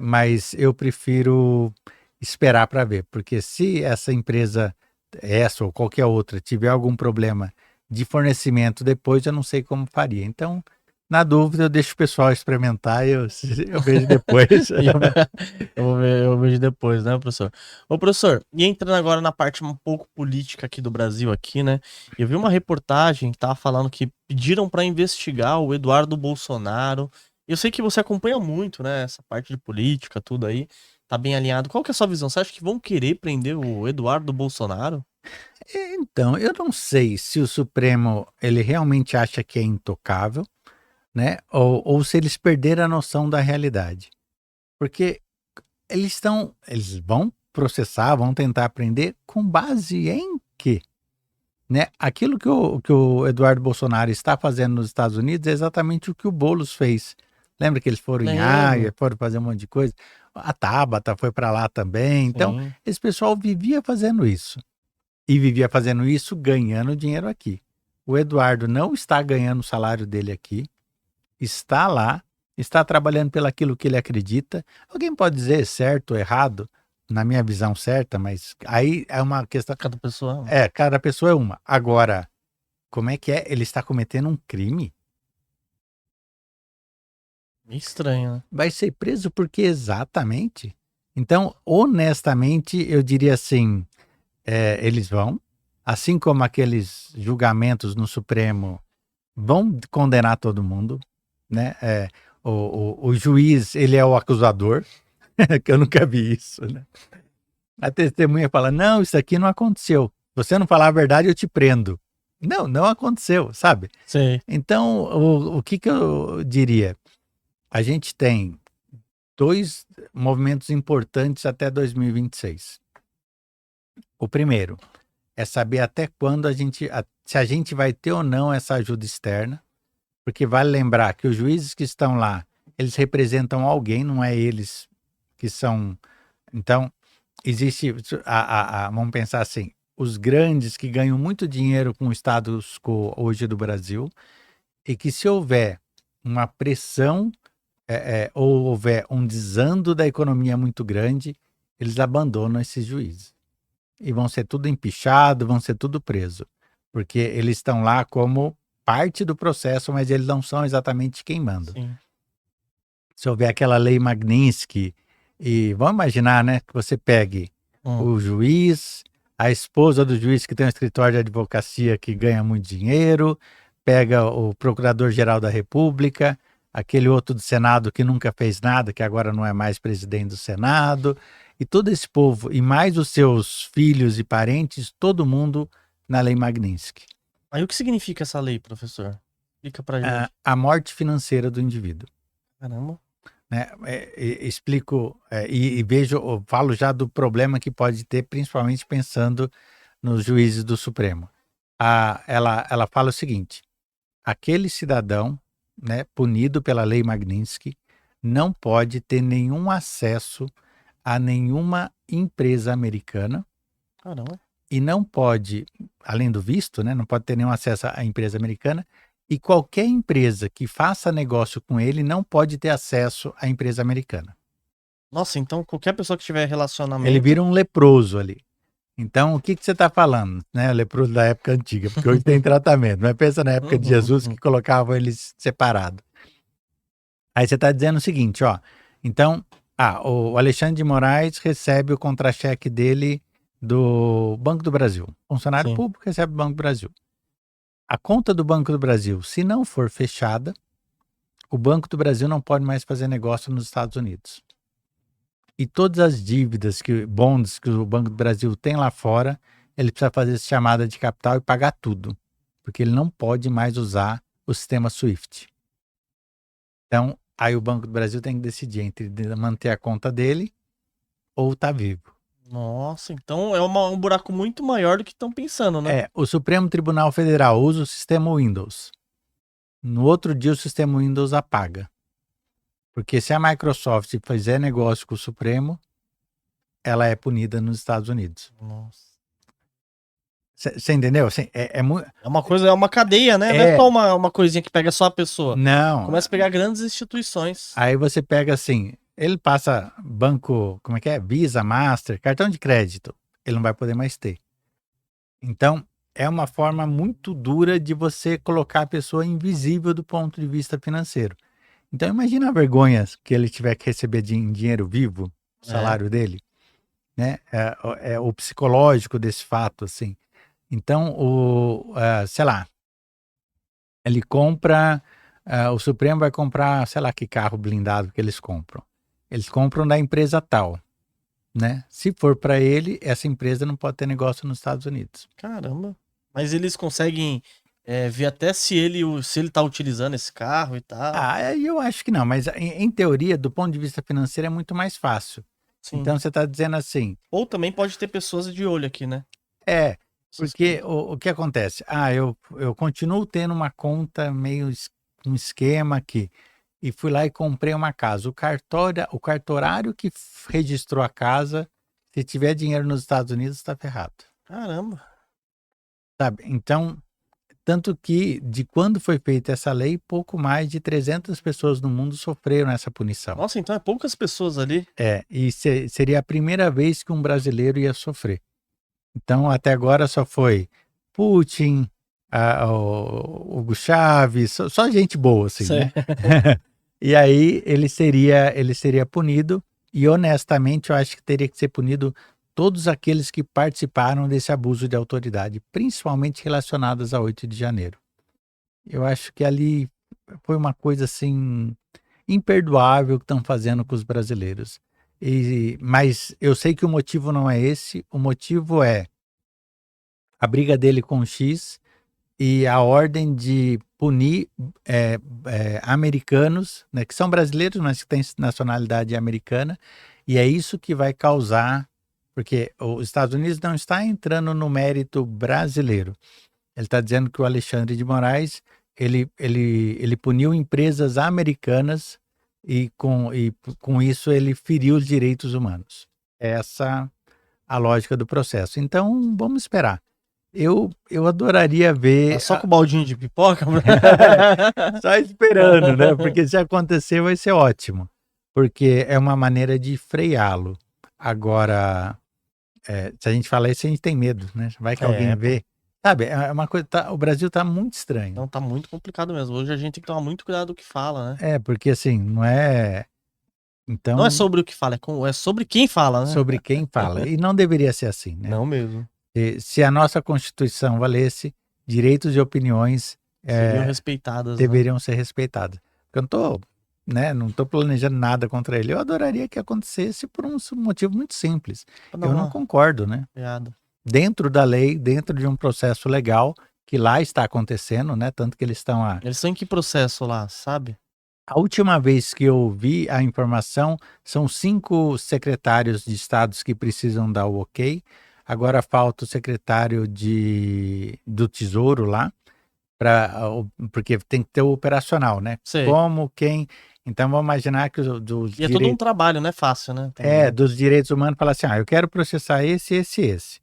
mas eu prefiro esperar para ver. Porque se essa empresa, essa ou qualquer outra, tiver algum problema de fornecimento depois, eu não sei como faria. Então, na dúvida, eu deixo o pessoal experimentar e eu vejo depois. eu vejo depois, né, professor? Ô, professor, e entrando agora na parte um pouco política aqui do Brasil, aqui, né? Eu vi uma reportagem que tava falando que pediram para investigar o Eduardo Bolsonaro. Eu sei que você acompanha muito, né, essa parte de política, tudo aí, tá bem alinhado. Qual que é a sua visão? Você acha que vão querer prender o Eduardo Bolsonaro? Então, eu não sei se o Supremo, ele realmente acha que é intocável, né? Ou se eles perderam a noção da realidade. Porque eles vão processar, vão tentar aprender com base em quê? Né? Aquilo que o Eduardo Bolsonaro está fazendo nos Estados Unidos é exatamente o que o Boulos fez. Lembra que eles foram em Haia, foram fazer um monte de coisa? A Tabata foi para lá também. Então, esse pessoal vivia fazendo isso. E vivia fazendo isso ganhando dinheiro aqui. O Eduardo não está ganhando o salário dele aqui. Está lá, está trabalhando pelaquilo que ele acredita. Alguém pode dizer certo ou errado, na minha visão certa, mas aí é uma questão... Cada pessoa... cada pessoa é uma. Agora, como é que é? Ele está cometendo um crime? Estranho, né? Vai ser preso por quê exatamente? Então, honestamente, eu diria assim, eles vão, assim como aqueles julgamentos no Supremo, vão condenar todo mundo, né? O juiz, ele é o acusador, que eu nunca vi isso, né? A testemunha fala, não, isso aqui não aconteceu. Se você não falar a verdade, eu te prendo. Não aconteceu, sabe? Sim. Então, o que eu diria? A gente tem 2 movimentos importantes até 2026. O primeiro é saber até quando se a gente vai ter ou não essa ajuda externa, porque vale lembrar que os juízes que estão lá, eles representam alguém, não é eles que são... Então, existe, vamos pensar assim, os grandes que ganham muito dinheiro com o status quo hoje do Brasil, e que se houver uma pressão ou houver um desando da economia muito grande, eles abandonam esses juízes. E vão ser tudo empichado, vão ser tudo preso. Porque eles estão lá como parte do processo, mas eles não são exatamente quem manda. Sim. Se houver aquela lei Magnitsky, e vamos imaginar, né, que você pegue o juiz, a esposa do juiz que tem um escritório de advocacia que ganha muito dinheiro, pega o procurador-geral da República, aquele outro do Senado que nunca fez nada, que agora não é mais presidente do Senado, e todo esse povo, e mais os seus filhos e parentes, todo mundo na lei Magnitsky. Aí o que significa essa lei, professor? Explica pra gente. A morte financeira do indivíduo. Caramba. Né? Explico e vejo, falo já do problema que pode ter, principalmente pensando nos juízes do Supremo. Ela fala o seguinte: aquele cidadão, né, punido pela lei Magnitsky não pode ter nenhum acesso a nenhuma empresa americana. Caramba. E não pode, além do visto, né, não pode ter nenhum acesso à empresa americana. E qualquer empresa que faça negócio com ele não pode ter acesso à empresa americana. Nossa, então qualquer pessoa que tiver relacionamento... Ele vira um leproso ali. Então, o que você está falando? Né? O leproso da época antiga, porque hoje tem tratamento. Mas pensa na época de Jesus que colocavam eles separados. Aí você está dizendo o seguinte, ó. Então, o Alexandre de Moraes recebe o contra-cheque dele do Banco do Brasil. Funcionário público recebe do Banco do Brasil. a conta do Banco do Brasil, se não for fechada, o Banco do Brasil não pode mais fazer negócio nos Estados Unidos. E todas as dívidas, bonds que o Banco do Brasil tem lá fora, ele precisa fazer essa chamada de capital e pagar tudo, porque ele não pode mais usar o sistema SWIFT. Então, aí o Banco do Brasil tem que decidir entre manter a conta dele ou tá vivo. Nossa, então é um buraco muito maior do que estão pensando, né? O Supremo Tribunal Federal usa o sistema Windows. No outro dia o sistema Windows apaga. Porque se a Microsoft fizer negócio com o Supremo, ela é punida nos Estados Unidos. Nossa. Você entendeu? Assim, é uma coisa, é uma cadeia, né? Não é só uma coisinha que pega só a pessoa. Não. Começa a pegar grandes instituições. Aí você pega assim, ele passa banco, como é que é? Visa, Master, cartão de crédito. Ele não vai poder mais ter. Então, é uma forma muito dura de você colocar a pessoa invisível do ponto de vista financeiro. Então, imagina a vergonha que ele tiver que receber em dinheiro vivo, o salário dele, né? É o psicológico desse fato, assim. Então, sei lá, ele compra, o Supremo vai comprar, sei lá que carro blindado que eles compram. Eles compram da empresa tal, né? Se for para ele, essa empresa não pode ter negócio nos Estados Unidos. Caramba. Mas eles conseguem ver até se ele tá utilizando esse carro e tal. Eu acho que não, mas em teoria, do ponto de vista financeiro, é muito mais fácil. Sim. Então você está dizendo assim. Ou também pode ter pessoas de olho aqui, né? Porque o que acontece? Eu continuo tendo uma conta meio um esquema aqui. E fui lá e comprei uma casa. O cartorário que registrou a casa, se tiver dinheiro nos Estados Unidos, está ferrado. Caramba. Sabe? Então, tanto que de quando foi feita essa lei, pouco mais de 300 pessoas no mundo sofreram essa punição. Nossa, então é poucas pessoas ali. E seria a primeira vez que um brasileiro ia sofrer. Então, até agora só foi Putin, o Hugo Chávez, só gente boa, assim, né? E aí ele seria punido, e honestamente eu acho que teria que ser punido todos aqueles que participaram desse abuso de autoridade, principalmente relacionadas a 8 de janeiro. Eu acho que ali foi uma coisa assim imperdoável que estão fazendo com os brasileiros. Mas eu sei que o motivo não é esse, o motivo é a briga dele com o X e a ordem de punir americanos, né, que são brasileiros, mas que têm nacionalidade americana, e é isso que vai causar, porque os Estados Unidos não está entrando no mérito brasileiro. Ele está dizendo que o Alexandre de Moraes, ele puniu empresas americanas e com isso ele feriu os direitos humanos. Essa a lógica do processo. Então, vamos esperar. Eu adoraria ver... Só com o baldinho de pipoca? Só esperando, né? Porque se acontecer vai ser ótimo. Porque é uma maneira de freá-lo. Agora, se a gente falar isso, a gente tem medo, né? Vai que alguém vê. Sabe, é uma coisa... o Brasil tá muito estranho. Não, tá muito complicado mesmo. Hoje a gente tem que tomar muito cuidado do que fala, né? Porque assim, não é... Então, não é sobre o que fala, é sobre quem fala, né? Sobre quem fala. E não deveria ser assim, né? Não mesmo. Se a nossa Constituição valesse, direitos e opiniões seriam respeitadas, deveriam ser respeitadas. Porque eu não tô planejando nada contra ele. Eu adoraria que acontecesse por um motivo muito simples. Eu não concordo, né? Dentro da lei, dentro de um processo legal que lá está acontecendo, né? Tanto que eles estão Eles estão em que processo lá, sabe? A última vez que eu vi a informação, são 5 secretários de estados que precisam dar o ok. Agora falta o secretário do Tesouro lá, porque tem que ter o operacional, né? Sei. Como, quem... Então vamos imaginar que dos E é todo um trabalho, não é fácil, né? Dos direitos humanos, fala assim, eu quero processar esse.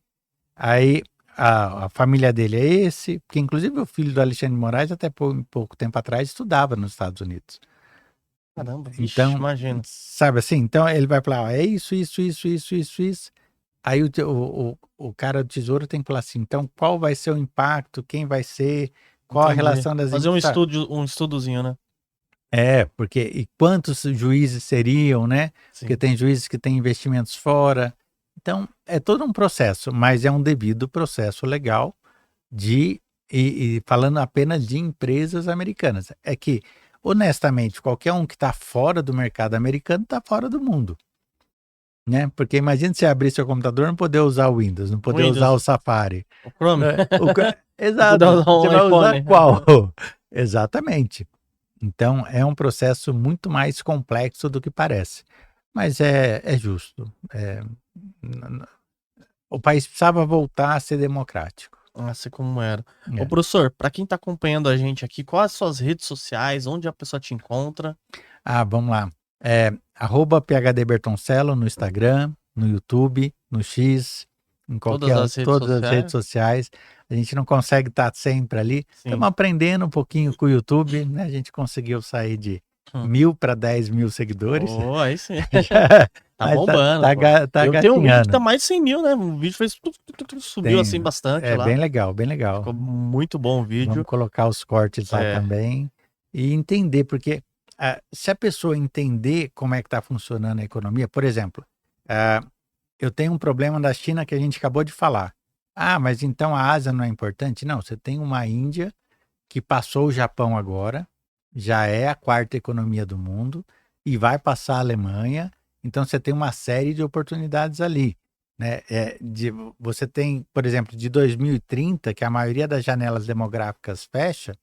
Aí a família dele é esse, porque inclusive o filho do Alexandre de Moraes até pouco tempo atrás estudava nos Estados Unidos. Caramba, então, imagina. Sabe assim? Então ele vai falar, é isso. Aí o cara do Tesouro tem que falar assim, então qual vai ser o impacto, quem vai ser, qual a relação das... Fazer um estudozinho, né? Porque e quantos juízes seriam, né? Sim. Porque tem juízes que têm investimentos fora. Então, é todo um processo, mas é um devido processo legal de E falando apenas de empresas americanas, é que, honestamente, qualquer um que está fora do mercado americano está fora do mundo. Né? Porque imagina você abrir seu computador e não poder usar o Windows, não poder usar o Safari. O Chrome. Exato. Você vai usar qual? Exatamente. Então, é um processo muito mais complexo do que parece. Mas é justo. O país precisava voltar a ser democrático. Assim como era. Ô, professor, para quem está acompanhando a gente aqui, quais as suas redes sociais, onde a pessoa te encontra? Vamos lá. @PhD Bertoncello no Instagram, no YouTube, no X, em todas as redes sociais. A gente não consegue estar sempre ali. Estamos aprendendo um pouquinho com o YouTube, né? A gente conseguiu sair de 1.000 para 10.000 seguidores. Aí sim. Tá bombando. Eu tenho um vídeo que tá mais de 100 mil, né? O vídeo subiu assim bastante lá. Bem legal, bem legal. Ficou muito bom o vídeo. Vamos colocar os cortes lá também e entender, porque se a pessoa entender como é que está funcionando a economia, por exemplo, eu tenho um problema da China que a gente acabou de falar. Mas então a Ásia não é importante? Não, você tem uma Índia que passou o Japão agora, já é a 4ª economia do mundo e vai passar a Alemanha, então você tem uma série de oportunidades ali. Né? Você tem, por exemplo, de 2030, que a maioria das janelas demográficas fecha,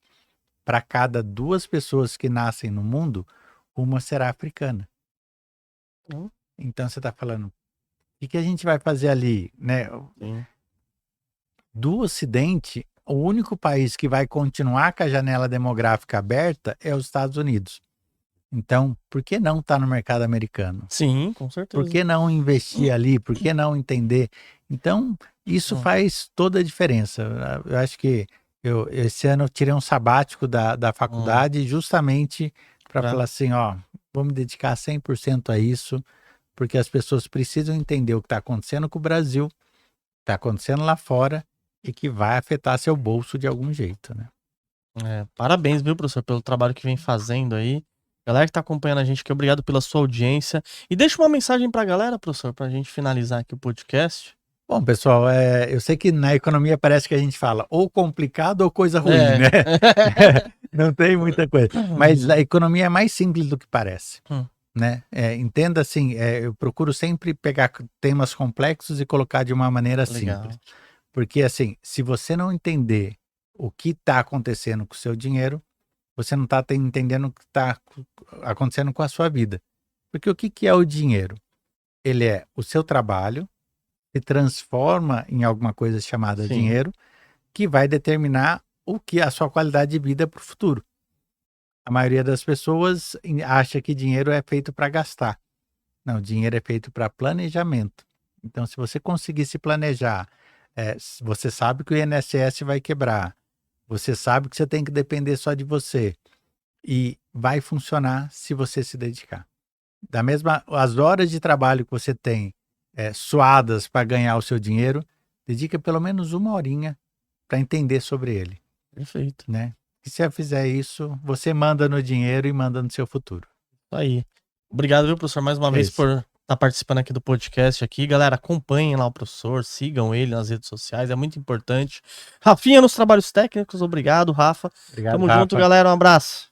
para cada 2 pessoas que nascem no mundo, uma será africana. Então você está falando, o que a gente vai fazer ali? Né? Do Ocidente, o único país que vai continuar com a janela demográfica aberta é os Estados Unidos. Então, por que não estar no mercado americano? Sim, com certeza. Por que não investir ali? Por que não entender? Então, isso faz toda a diferença. Eu acho que esse ano eu tirei um sabático da faculdade justamente para falar assim, vou me dedicar 100% a isso, porque as pessoas precisam entender o que está acontecendo com o Brasil, está acontecendo lá fora e que vai afetar seu bolso de algum jeito, né? Parabéns, viu, professor, pelo trabalho que vem fazendo aí. Galera que tá acompanhando a gente aqui, obrigado pela sua audiência. E deixa uma mensagem pra galera, professor, pra gente finalizar aqui o podcast. Bom, pessoal, eu sei que na economia parece que a gente fala ou complicado ou coisa ruim, né? Não tem muita coisa. Mas a economia é mais simples do que parece, né? Entenda assim, eu procuro sempre pegar temas complexos e colocar de uma maneira simples. Porque assim, se você não entender o que está acontecendo com o seu dinheiro, você não está entendendo o que está acontecendo com a sua vida. Porque o que é o dinheiro? Ele é o seu trabalho, se transforma em alguma coisa chamada dinheiro, que vai determinar o que a sua qualidade de vida para o futuro. A maioria das pessoas acha que dinheiro é feito para gastar. Não, dinheiro é feito para planejamento. Então, se você conseguir se planejar, você sabe que o INSS vai quebrar, você sabe que você tem que depender só de você e vai funcionar se você se dedicar. As horas de trabalho que você tem suadas para ganhar o seu dinheiro, dedica pelo menos 1 horinha para entender sobre ele. Perfeito. Né? E se você fizer isso, você manda no dinheiro e manda no seu futuro. Aí. Obrigado, viu, professor, mais uma vez por estar participando aqui do podcast aqui. Galera, acompanhem lá o professor, sigam ele nas redes sociais, é muito importante. Rafinha nos trabalhos técnicos, obrigado, Rafa. Obrigado, Tamo Rafa. junto, galera, um abraço.